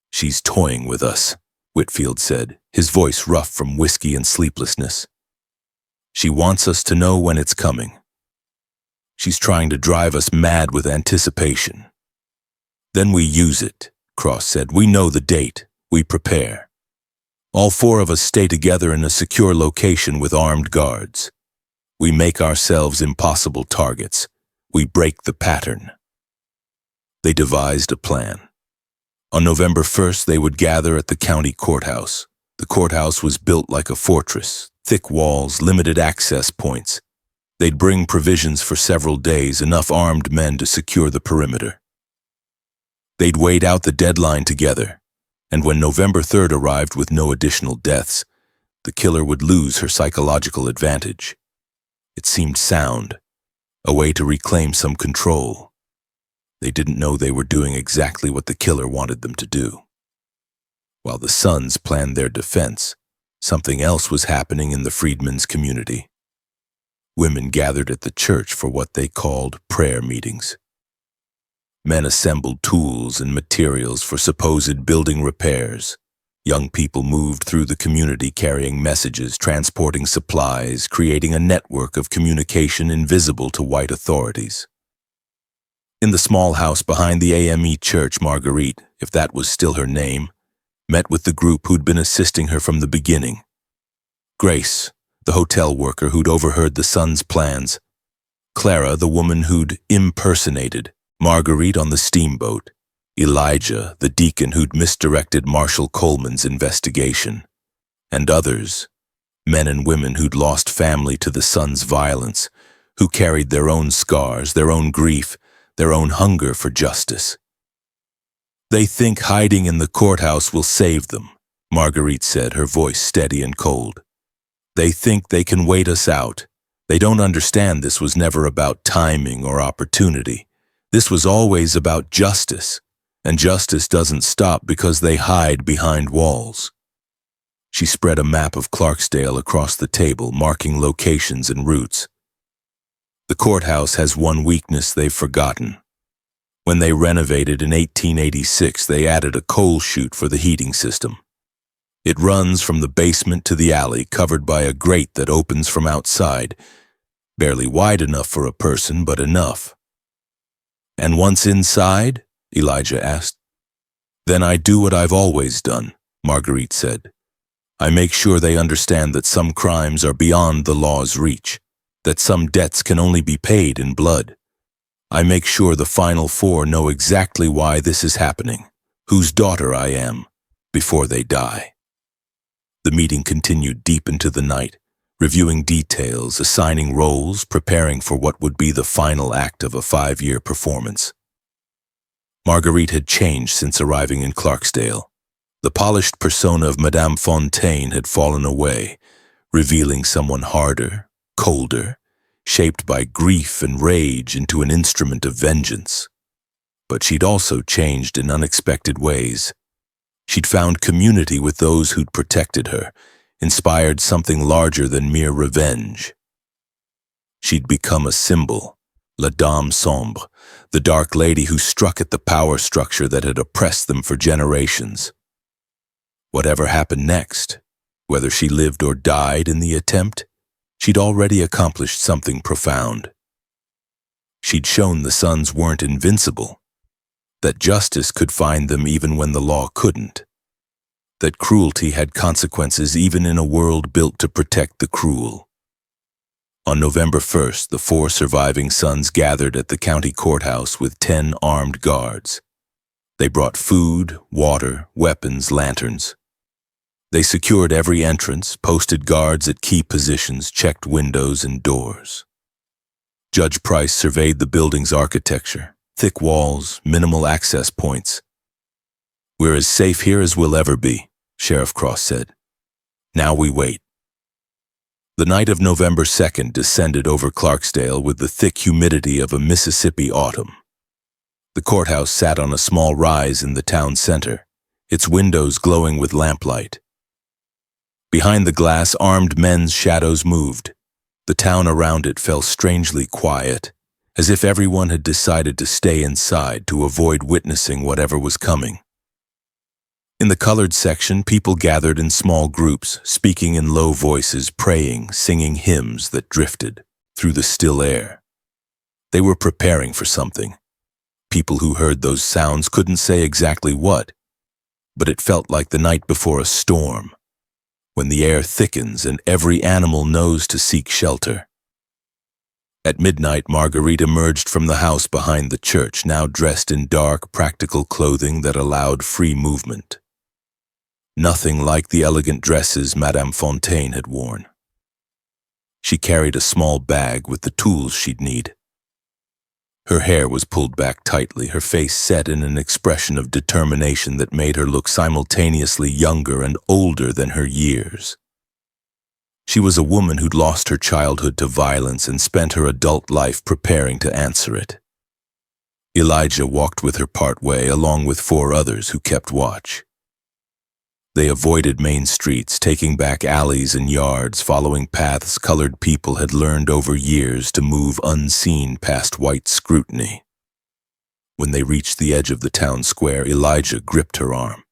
[SPEAKER 1] "She's toying with us," Whitfield said, his voice rough from whiskey and sleeplessness. "She wants us to know when it's coming. She's trying to drive us mad with anticipation. Then we use it," Cross said. "We know the date. We prepare. All 4 of us stay together in a secure location with armed guards. We make ourselves impossible targets. We break the pattern." They devised a plan. On November 1st, they would gather at the county courthouse. The courthouse was built like a fortress, thick walls, limited access points. They'd bring provisions for several days, enough armed men to secure the perimeter. They'd wait out the deadline together, and when November 3rd arrived with no additional deaths, the killer would lose her psychological advantage. It seemed sound, a way to reclaim some control. They didn't know they were doing exactly what the killer wanted them to do. While the Sons planned their defense, something else was happening in the freedmen's community. Women gathered at the church for what they called prayer meetings. Men assembled tools and materials for supposed building repairs. Young people moved through the community carrying messages, transporting supplies, creating a network of communication invisible to white authorities. In the small house behind the AME church, Marguerite, if that was still her name, met with the group who'd been assisting her from the beginning. Grace, the hotel worker who'd overheard the Sons' plans. Clara, the woman who'd impersonated Marguerite on the steamboat. Elijah, the deacon who'd misdirected Marshal Coleman's investigation. And others, men and women who'd lost family to the Sons' violence, who carried their own scars, their own grief, their own hunger for justice. "They think hiding in the courthouse will save them," Marguerite said, her voice steady and cold. "They think they can wait us out. They don't understand this was never about timing or opportunity. This was always about justice, and justice doesn't stop because they hide behind walls." She spread a map of Clarksdale across the table, marking locations and routes. "The courthouse has one weakness they've forgotten. When they renovated in 1886, they added a coal chute for the heating system. It runs from the basement to the alley, covered by a grate that opens from outside, barely wide enough for a person, but enough." "And once inside?" Elijah asked. "Then I do what I've always done," Marguerite said. "I make sure they understand that some crimes are beyond the law's reach, that some debts can only be paid in blood. I make sure the final 4 know exactly why this is happening, whose daughter I am, before they die." The meeting continued deep into the night, reviewing details, assigning roles, preparing for what would be the final act of a 5-year performance. Marguerite had changed since arriving in Clarksdale. The polished persona of Madame Fontaine had fallen away, revealing someone harder, colder, shaped by grief and rage into an instrument of vengeance. But she'd also changed in unexpected ways. She'd found community with those who'd protected her, inspired something larger than mere revenge. She'd become a symbol, La Dame Sombre, the dark lady who struck at the power structure that had oppressed them for generations. Whatever happened next, whether she lived or died in the attempt, she'd already accomplished something profound. She'd shown the sons weren't invincible, that justice could find them even when the law couldn't, that cruelty had consequences even in a world built to protect the cruel. On November 1st, the 4 surviving sons gathered at the county courthouse with 10 armed guards. They brought food, water, weapons, lanterns. They secured every entrance, posted guards at key positions, checked windows and doors. Judge Price surveyed the building's architecture, thick walls, minimal access points. "We're as safe here as we'll ever be," Sheriff Cross said. "Now we wait." The night of November 2nd descended over Clarksdale with the thick humidity of a Mississippi autumn. The courthouse sat on a small rise in the town center, its windows glowing with lamplight. Behind the glass, armed men's shadows moved. The town around it fell strangely quiet, as if everyone had decided to stay inside to avoid witnessing whatever was coming. In the colored section, people gathered in small groups, speaking in low voices, praying, singing hymns that drifted through the still air. They were preparing for something. People who heard those sounds couldn't say exactly what, but it felt like the night before a storm, when the air thickens and every animal knows to seek shelter. At midnight, Marguerite emerged from the house behind the church, now dressed in dark, practical clothing that allowed free movement. Nothing like the elegant dresses Madame Fontaine had worn. She carried a small bag with the tools she'd need. Her hair was pulled back tightly, her face set in an expression of determination that made her look simultaneously younger and older than her years. She was a woman who'd lost her childhood to violence and spent her adult life preparing to answer it. Elijah walked with her part way, along with 4 others who kept watch. They avoided main streets, taking back alleys and yards, following paths colored people had learned over years to move unseen past white scrutiny. When they reached the edge of the town square, Elijah gripped her arm.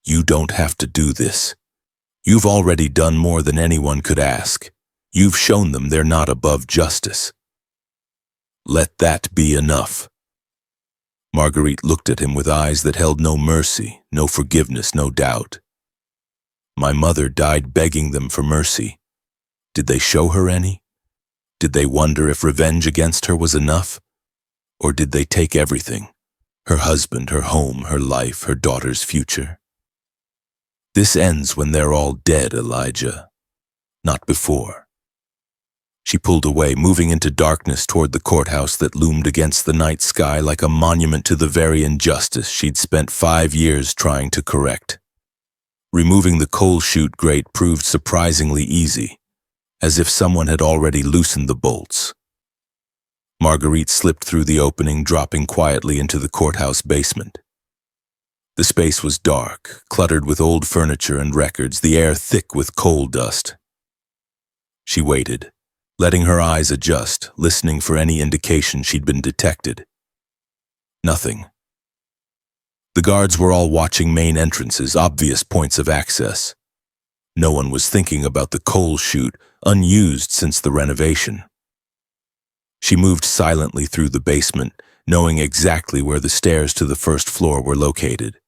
[SPEAKER 1] "You don't have to do this. You've already done more than anyone could ask. You've shown them they're not above justice. Let that be enough." Marguerite looked at him with eyes that held no mercy, no forgiveness, no doubt. "My mother died begging them for mercy. Did they show her any? Did they wonder if revenge against her was enough? Or did they take everything? Her husband, her home, her life, her daughter's future? This ends when they're all dead, Elijah. Not before." She pulled away, moving into darkness toward the courthouse that loomed against the night sky like a monument to the very injustice she'd spent 5 years trying to correct. Removing the coal chute grate proved surprisingly easy, as if someone had already loosened the bolts. Marguerite slipped through the opening, dropping quietly into the courthouse basement. The space was dark, cluttered with old furniture and records, the air thick with coal dust. She waited, letting her eyes adjust, listening for any indication she'd been detected. Nothing. The guards were all watching main entrances, obvious points of access. No one was thinking about the coal chute, unused since the renovation. She moved silently through the basement, knowing exactly where the stairs to the first floor were located.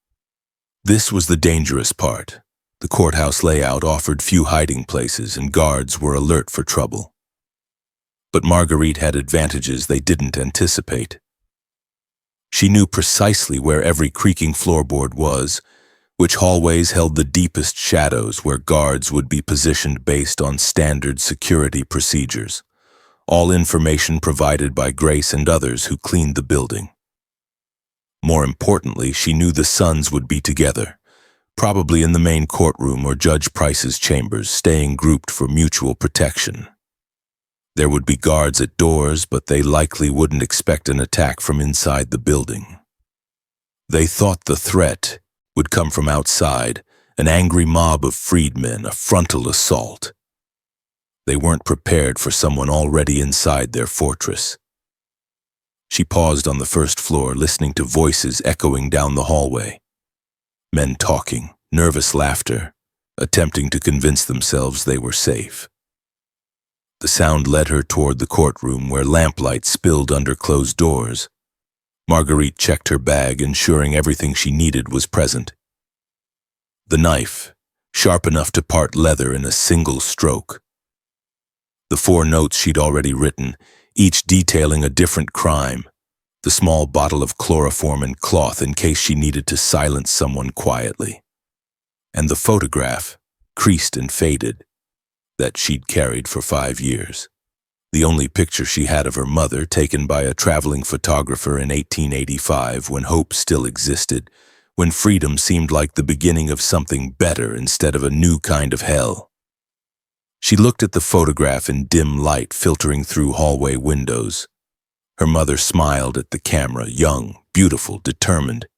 [SPEAKER 1] This was the dangerous part. The courthouse layout offered few hiding places, and guards were alert for trouble. But Marguerite had advantages they didn't anticipate. She knew precisely where every creaking floorboard was, which hallways held the deepest shadows where guards would be positioned based on standard security procedures, all information provided by Grace and others who cleaned the building. More importantly, she knew the sons would be together, probably in the main courtroom or Judge Price's chambers, staying grouped for mutual protection. There would be guards at doors, but they likely wouldn't expect an attack from inside the building. They thought the threat would come from outside, an angry mob of freedmen, a frontal assault. They weren't prepared for someone already inside their fortress. She paused on the first floor, listening to voices echoing down the hallway. Men talking, nervous laughter, attempting to convince themselves they were safe. The sound led her toward the courtroom where lamplight spilled under closed doors. Marguerite checked her bag, ensuring everything she needed was present. The knife, sharp enough to part leather in a single stroke. The 4 notes she'd already written, each detailing a different crime. The small bottle of chloroform and cloth in case she needed to silence someone quietly. And the photograph, creased and faded, that she'd carried for 5 years. The only picture she had of her mother, taken by a traveling photographer in 1885, when hope still existed, when freedom seemed like the beginning of something better instead of a new kind of hell. She looked at the photograph in dim light filtering through hallway windows. Her mother smiled at the camera, young, beautiful, determined.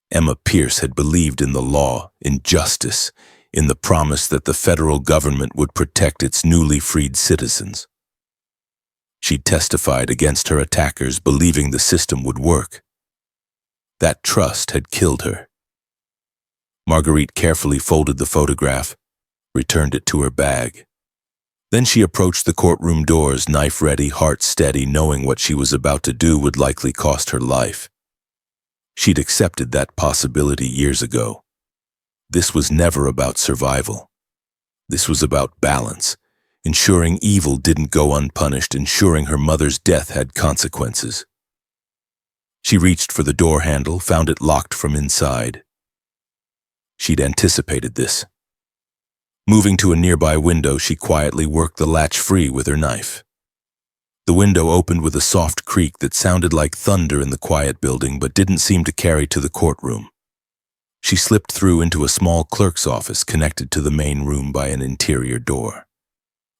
[SPEAKER 1] Emma Pierce had believed in the law, in justice, in the promise that the federal government would protect its newly freed citizens. She testified against her attackers, believing the system would work. That trust had killed her. Marguerite carefully folded the photograph, returned it to her bag. Then she approached the courtroom doors, knife ready, heart steady, knowing what she was about to do would likely cost her life. She'd accepted that possibility years ago. This was never about survival. This was about balance, ensuring evil didn't go unpunished, ensuring her mother's death had consequences. She reached for the door handle, found it locked from inside. She'd anticipated this. Moving to a nearby window, she quietly worked the latch free with her knife. The window opened with a soft creak that sounded like thunder in the quiet building but didn't seem to carry to the courtroom. She slipped through into a small clerk's office connected to the main room by an interior door.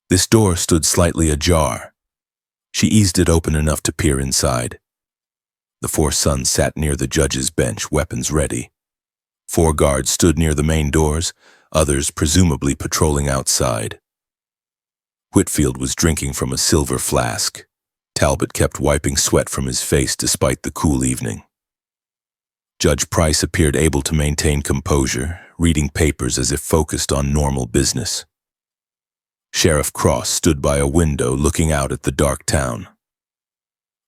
[SPEAKER 1] This door stood slightly ajar. She eased it open enough to peer inside. The 4 sons sat near the judge's bench, weapons ready. 4 guards stood near the main doors, others presumably patrolling outside. Whitfield was drinking from a silver flask. Talbot kept wiping sweat from his face despite the cool evening. Judge Price appeared able to maintain composure, reading papers as if focused on normal business. Sheriff Cross stood by a window looking out at the dark town.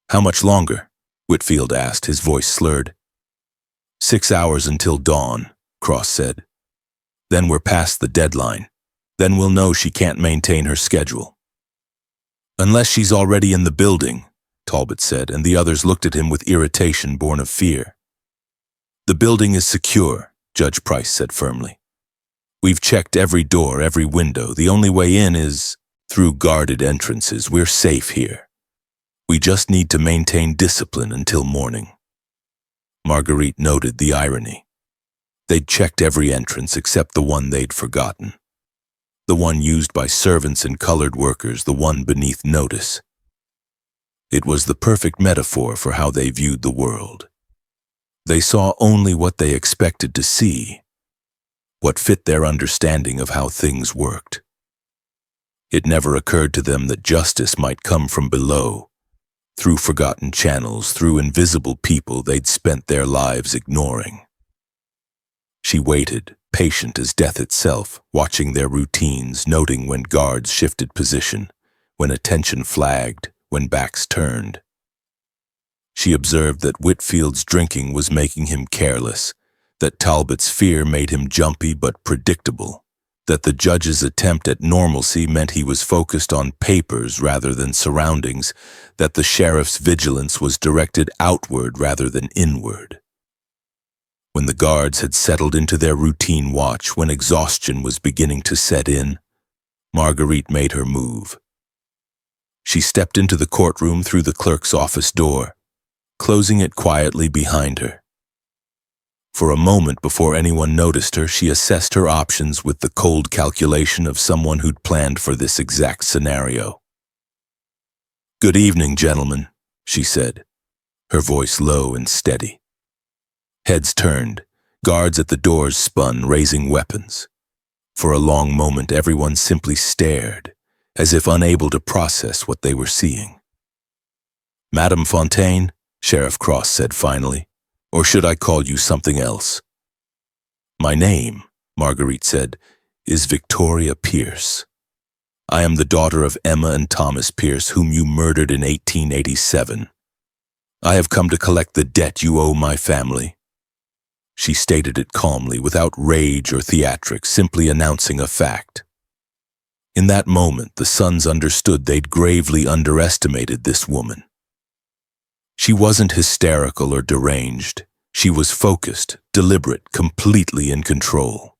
[SPEAKER 1] "How much longer?" Whitfield asked, his voice slurred. 6 hours until dawn, Cross said. "Then we're past the deadline. Then we'll know she can't maintain her schedule." "Unless she's already in the building," Talbot said, and the others looked at him with irritation born of fear. "The building is secure," Judge Price said firmly. "We've checked every door, every window. The only way in is through guarded entrances. We're safe here. We just need to maintain discipline until morning." Marguerite noted the irony. They'd checked every entrance except the one they'd forgotten. The one used by servants and colored workers, the one beneath notice. It was the perfect metaphor for how they viewed the world. They saw only what they expected to see, what fit their understanding of how things worked. It never occurred to them that justice might come from below, through forgotten channels, through invisible people they'd spent their lives ignoring. She waited, patient as death itself, watching their routines, noting when guards shifted position, when attention flagged, when backs turned. She observed that Whitfield's drinking was making him careless, that Talbot's fear made him jumpy but predictable, that the judge's attempt at normalcy meant he was focused on papers rather than surroundings, that the sheriff's vigilance was directed outward rather than inward. When the guards had settled into their routine watch, when exhaustion was beginning to set in, Marguerite made her move. She stepped into the courtroom through the clerk's office door, closing it quietly behind her. For a moment before anyone noticed her, she assessed her options with the cold calculation of someone who'd planned for this exact scenario. "Good evening, gentlemen," she said, her voice low and steady. Heads turned, guards at the doors spun, raising weapons. For a long moment, everyone simply stared, as if unable to process what they were seeing. "Madame Fontaine," Sheriff Cross said finally, "or should I call you something else?" "My name," Marguerite said, "is Victoria Pierce." I am the daughter of Emma and Thomas Pierce, whom you murdered in 1887. I have come to collect the debt you owe my family." She stated it calmly, without rage or theatrics, simply announcing a fact. In that moment, the sons understood they'd gravely underestimated this woman. She wasn't hysterical or deranged. She was focused, deliberate, completely in control.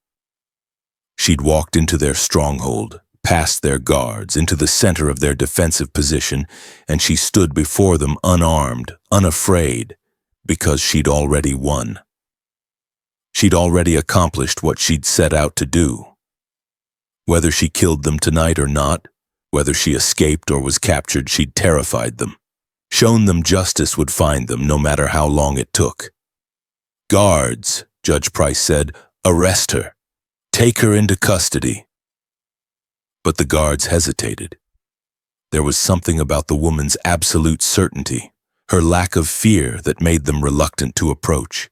[SPEAKER 1] She'd walked into their stronghold, past their guards, into the center of their defensive position, and she stood before them unarmed, unafraid, because she'd already won. She'd already accomplished what she'd set out to do. Whether she killed them tonight or not, whether she escaped or was captured, she'd terrified them, shown them justice would find them no matter how long it took. "Guards," Judge Price said, "arrest her. Take her into custody." But the guards hesitated. There was something about the woman's absolute certainty, her lack of fear, that made them reluctant to approach.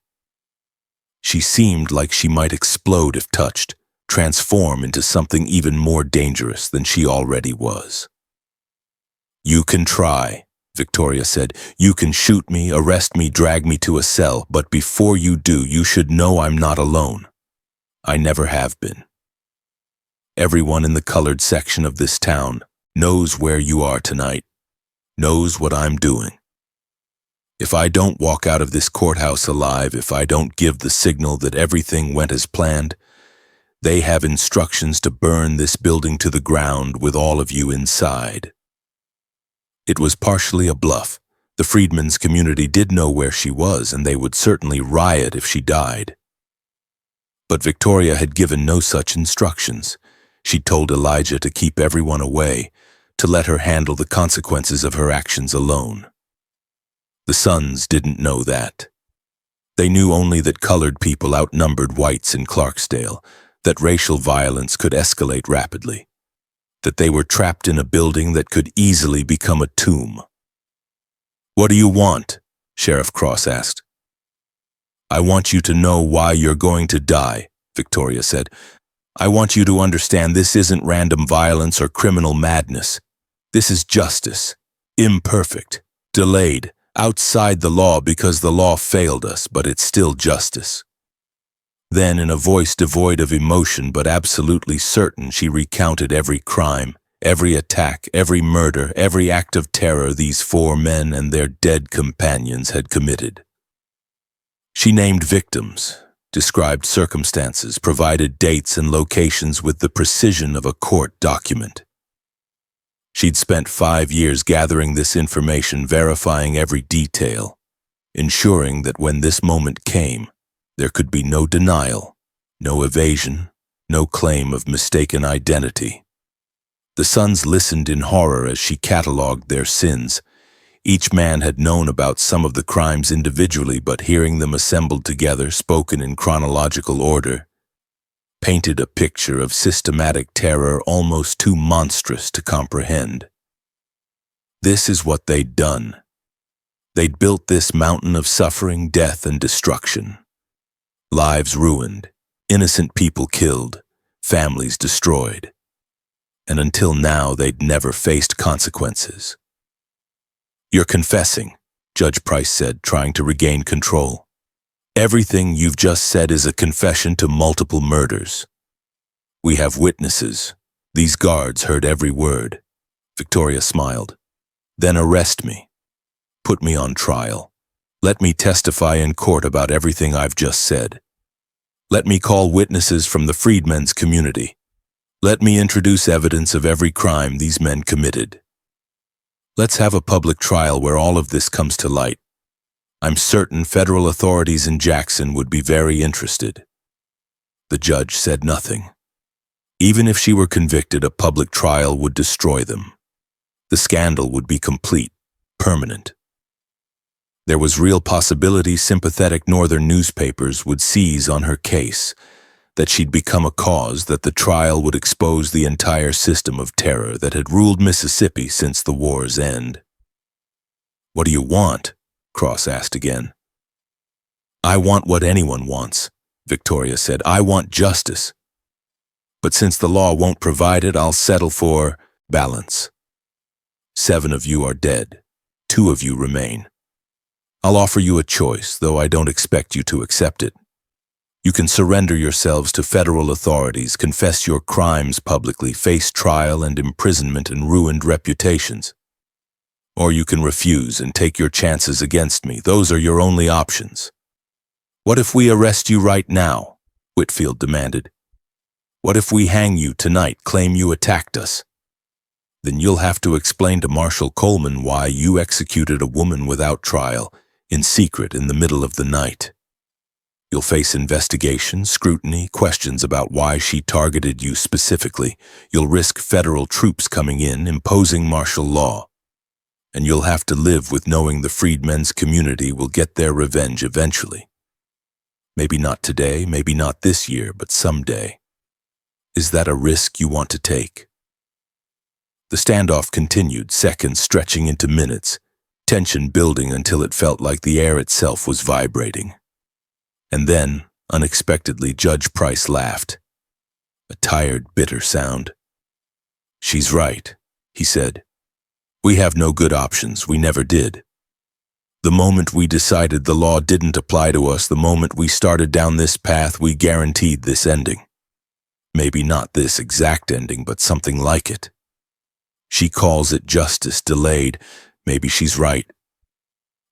[SPEAKER 1] She seemed like she might explode if touched, transform into something even more dangerous than she already was. "You can try," Victoria said. "You can shoot me, arrest me, drag me to a cell, but before you do, you should know I'm not alone. I never have been. Everyone in the colored section of this town knows where you are tonight, knows what I'm doing. If I don't walk out of this courthouse alive, if I don't give the signal that everything went as planned, they have instructions to burn this building to the ground with all of you inside." It was partially a bluff. The freedmen's community did know where she was, and they would certainly riot if she died. But Victoria had given no such instructions. She'd told Elijah to keep everyone away, to let her handle the consequences of her actions alone. The sons didn't know that. They knew only that colored people outnumbered whites in Clarksdale, that racial violence could escalate rapidly, that they were trapped in a building that could easily become a tomb. "What do you want?" Sheriff Cross asked. "I want you to know why you're going to die," Victoria said. "I want you to understand this isn't random violence or criminal madness. This is justice, imperfect, delayed, outside the law because the law failed us, but it's still justice." Then, in a voice devoid of emotion but absolutely certain, she recounted every crime, every attack, every murder, every act of terror these 4 men and their dead companions had committed. She named victims, described circumstances, provided dates and locations with the precision of a court document. She'd spent 5 years gathering this information, verifying every detail, ensuring that when this moment came, there could be no denial, no evasion, no claim of mistaken identity. The sons listened in horror as she cataloged their sins. Each man had known about some of the crimes individually, but hearing them assembled together, spoken in chronological order, painted a picture of systematic terror almost too monstrous to comprehend. This is what they'd done. They'd built this mountain of suffering, death, and destruction. Lives ruined, innocent people killed, families destroyed. And until now, they'd never faced consequences. "You're confessing," Judge Price said, trying to regain control. "Everything you've just said is a confession to multiple murders. We have witnesses. These guards heard every word." Victoria smiled. "Then arrest me. Put me on trial. Let me testify in court about everything I've just said. Let me call witnesses from the freedmen's community. Let me introduce evidence of every crime these men committed. Let's have a public trial where all of this comes to light. I'm certain federal authorities in Jackson would be very interested." The judge said nothing. Even if she were convicted, a public trial would destroy them. The scandal would be complete, permanent. There was real possibility sympathetic northern newspapers would seize on her case, that she'd become a cause, that the trial would expose the entire system of terror that had ruled Mississippi since the war's end. "What do you want?" Cross asked again. "I want what anyone wants," Victoria said. "I want justice. But since the law won't provide it, I'll settle for balance. 7 of you are dead. 2 of you remain. I'll offer you a choice, though I don't expect you to accept it. You can surrender yourselves to federal authorities, confess your crimes publicly, face trial and imprisonment and ruined reputations. Or you can refuse and take your chances against me. Those are your only options. What if we arrest you right now? Whitfield demanded. What if we hang you tonight, claim you attacked us? Then you'll have to explain to Marshal Coleman why you executed a woman without trial, in secret in the middle of the night. You'll face investigation, scrutiny, questions about why she targeted you specifically. You'll risk federal troops coming in, imposing martial law. And you'll have to live with knowing the freedmen's community will get their revenge eventually. Maybe not today, maybe not this year, but someday. Is that a risk you want to take? The standoff continued, seconds stretching into minutes, tension building until it felt like the air itself was vibrating. And then, unexpectedly, Judge Price laughed. A tired, bitter sound. She's right, he said. We have no good options, we never did. The moment we decided the law didn't apply to us, the moment we started down this path, we guaranteed this ending. Maybe not this exact ending, but something like it. She calls it justice delayed. Maybe she's right.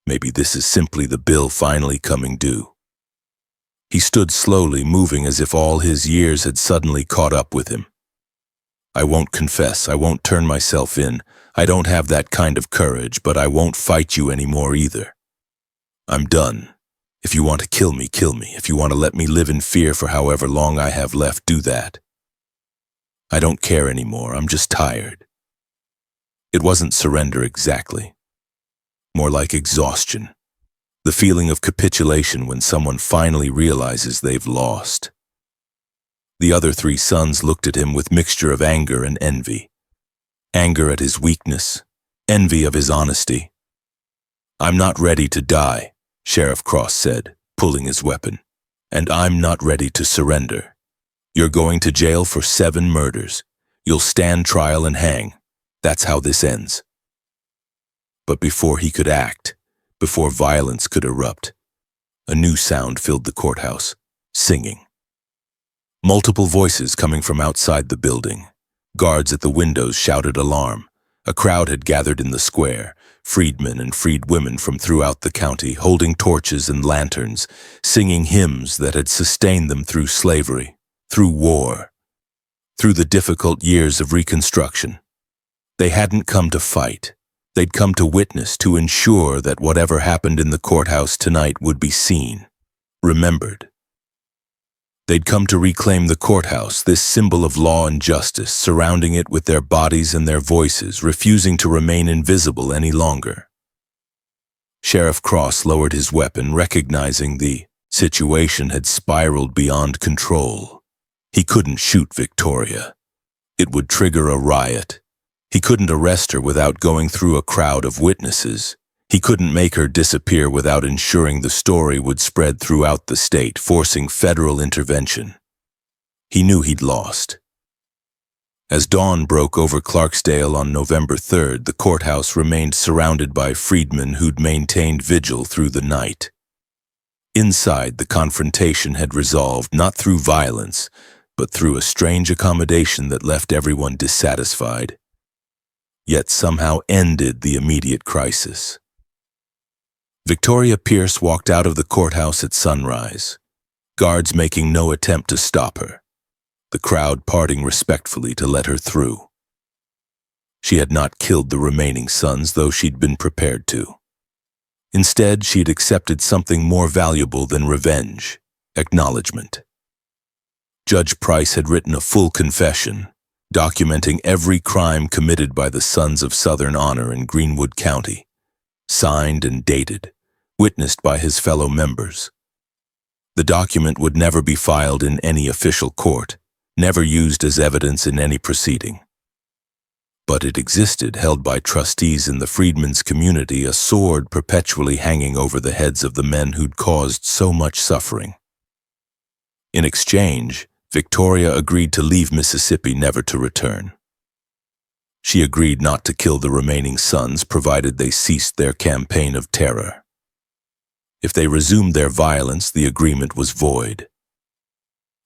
[SPEAKER 1] Maybe this is simply the bill finally coming due. He stood slowly, moving as if all his years had suddenly caught up with him. I won't confess, I won't turn myself in. I don't have that kind of courage, but I won't fight you anymore either. I'm done. If you want to kill me, kill me. If you want to let me live in fear for however long I have left, do that. I don't care anymore, I'm just tired. It wasn't surrender exactly. More like exhaustion. The feeling of capitulation when someone finally realizes they've lost. The other 3 sons looked at him with mixture of anger and envy. Anger at his weakness, envy of his honesty. I'm not ready to die, Sheriff Cross said, pulling his weapon. And I'm not ready to surrender. You're going to jail for 7 murders. You'll stand trial and hang. That's how this ends. But before he could act, before violence could erupt, a new sound filled the courthouse, singing. Multiple voices coming from outside the building. Guards at the windows shouted alarm. A crowd had gathered in the square, freedmen and freedwomen from throughout the county, holding torches and lanterns, singing hymns that had sustained them through slavery, through war, through the difficult years of Reconstruction. They hadn't come to fight. They'd come to witness, to ensure that whatever happened in the courthouse tonight would be seen, remembered. They'd come to reclaim the courthouse, this symbol of law and justice, surrounding it with their bodies and their voices, refusing to remain invisible any longer. Sheriff Cross lowered his weapon, recognizing the situation had spiraled beyond control. He couldn't shoot Victoria. It would trigger a riot. He couldn't arrest her without going through a crowd of witnesses. He couldn't make her disappear without ensuring the story would spread throughout the state, forcing federal intervention. He knew he'd lost. As dawn broke over Clarksdale on November 3rd, the courthouse remained surrounded by freedmen who'd maintained vigil through the night. Inside, the confrontation had resolved not through violence, but through a strange accommodation that left everyone dissatisfied, yet somehow ended the immediate crisis. Victoria Pierce walked out of the courthouse at sunrise, guards making no attempt to stop her, the crowd parting respectfully to let her through. She had not killed the remaining sons, though she'd been prepared to. Instead, she'd accepted something more valuable than revenge, acknowledgement. Judge Price had written a full confession, documenting every crime committed by the Sons of Southern Honor in Greenwood County, signed and dated, witnessed by his fellow members. The document would never be filed in any official court, never used as evidence in any proceeding. But it existed, held by trustees in the freedmen's community, a sword perpetually hanging over the heads of the men who'd caused so much suffering. In exchange, Victoria agreed to leave Mississippi, never to return. She agreed not to kill the remaining sons provided they ceased their campaign of terror. If they resumed their violence, the agreement was void.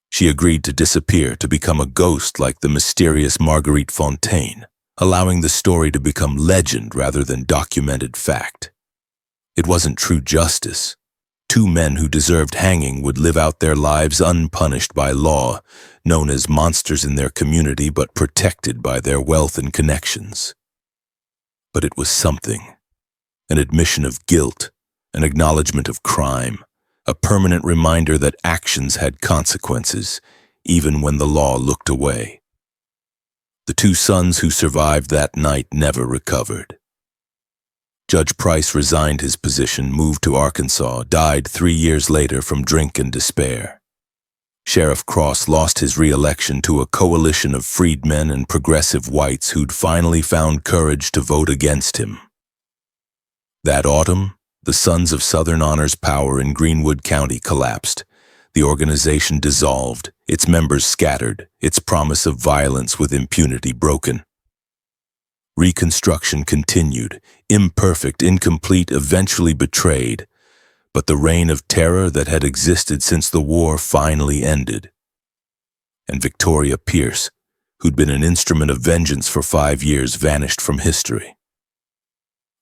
[SPEAKER 1] She agreed to disappear, to become a ghost like the mysterious Marguerite Fontaine, allowing the story to become legend rather than documented fact. It wasn't true justice. Two men who deserved hanging would live out their lives unpunished by law, known as monsters in their community but protected by their wealth and connections. But it was something, an admission of guilt, an acknowledgement of crime, a permanent reminder that actions had consequences, even when the law looked away. The two sons who survived that night never recovered. Judge Price resigned his position, moved to Arkansas, died 3 years later from drink and despair. Sheriff Cross lost his re-election to a coalition of freedmen and progressive whites who'd finally found courage to vote against him. That autumn, the Sons of Southern Honor's power in Greenwood County collapsed. The organization dissolved, its members scattered, its promise of violence with impunity broken. Reconstruction continued, imperfect, incomplete, eventually betrayed, but the reign of terror that had existed since the war finally ended. And Victoria Pierce, who'd been an instrument of vengeance for 5 years, vanished from history.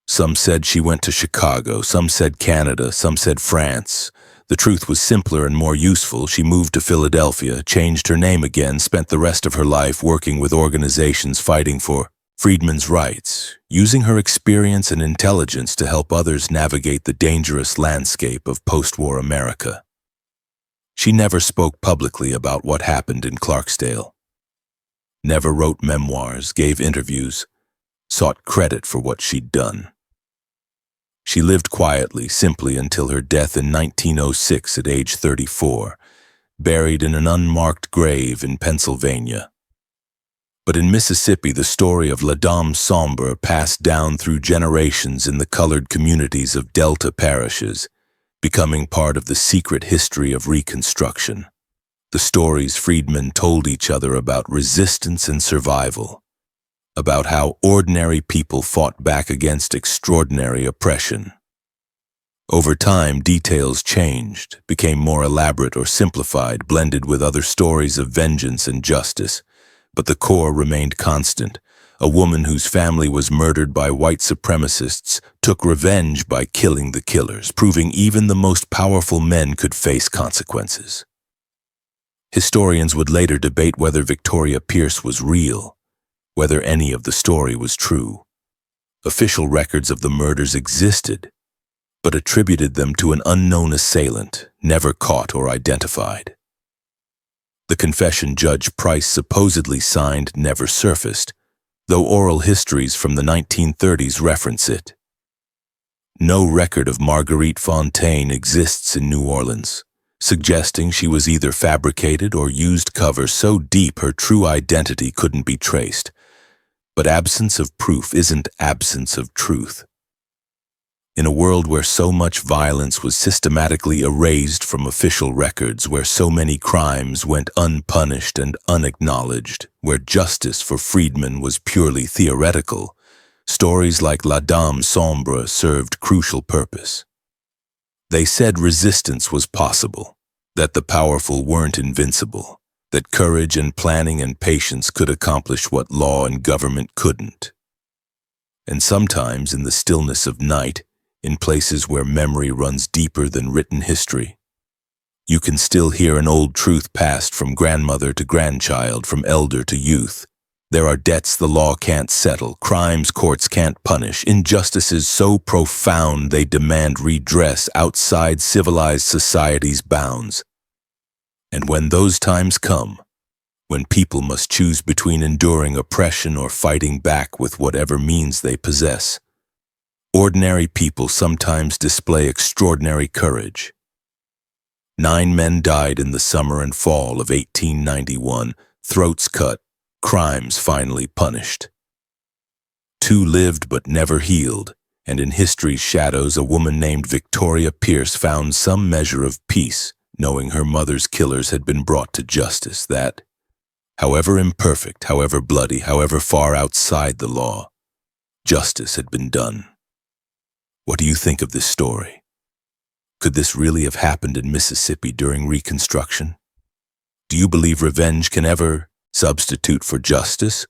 [SPEAKER 1] Some said she went to Chicago, some said Canada, some said France. The truth was simpler and more useful. She moved to Philadelphia, changed her name again, spent the rest of her life working with organizations fighting for freedmen's rights, using her experience and intelligence to help others navigate the dangerous landscape of post-war America. She never spoke publicly about what happened in Clarksdale, never wrote memoirs, gave interviews, sought credit for what she'd done. She lived quietly, simply until her death in 1906 at age 34, buried in an unmarked grave in Pennsylvania. But in Mississippi, the story of Dame Sombre passed down through generations in the colored communities of Delta parishes, becoming part of the secret history of Reconstruction. The stories freedmen told each other about resistance and survival, about how ordinary people fought back against extraordinary oppression. Over time, details changed, became more elaborate or simplified, blended with other stories of vengeance and justice. But the core remained constant. A woman whose family was murdered by white supremacists took revenge by killing the killers, proving even the most powerful men could face consequences. Historians would later debate whether Victoria Pierce was real, whether any of the story was true. Official records of the murders existed, but attributed them to an unknown assailant, never caught or identified. The confession Judge Price supposedly signed never surfaced, though oral histories from the 1930s reference it. No record of Marguerite Fontaine exists in New Orleans, suggesting she was either fabricated or used cover so deep her true identity couldn't be traced. But absence of proof isn't absence of truth. In a world where so much violence was systematically erased from official records, where so many crimes went unpunished and unacknowledged, where justice for freedmen was purely theoretical, stories like Dame Sombre served crucial purpose. They said resistance was possible, that the powerful weren't invincible, that courage and planning and patience could accomplish what law and government couldn't. And sometimes in the stillness of night, in places where memory runs deeper than written history, you can still hear an old truth passed from grandmother to grandchild, from elder to youth. There are debts the law can't settle, crimes courts can't punish, injustices so profound they demand redress outside civilized society's bounds. And when those times come, when people must choose between enduring oppression or fighting back with whatever means they possess, ordinary people sometimes display extraordinary courage. 9 men died in the summer and fall of 1891, throats cut, crimes finally punished. 2 lived but never healed, and in history's shadows a woman named Victoria Pierce found some measure of peace, knowing her mother's killers had been brought to justice. That, However imperfect, however bloody, however far outside the law, justice had been done. What do you think of this story? Could this really have happened in Mississippi during Reconstruction? Do you believe revenge can ever substitute for justice?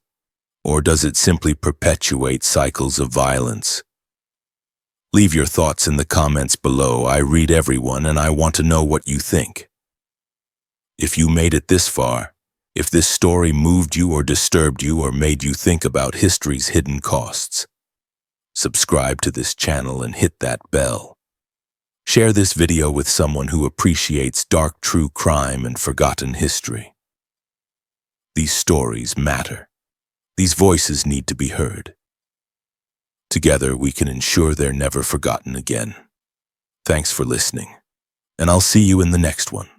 [SPEAKER 1] Or does it simply perpetuate cycles of violence? Leave your thoughts in the comments below. I read everyone and I want to know what you think. If you made it this far, if this story moved you or disturbed you or made you think about history's hidden costs, subscribe to this channel and hit that bell. Share this video with someone who appreciates dark true crime and forgotten history. These stories matter. These voices need to be heard. Together we can ensure they're never forgotten again. Thanks for listening, and I'll see you in the next one.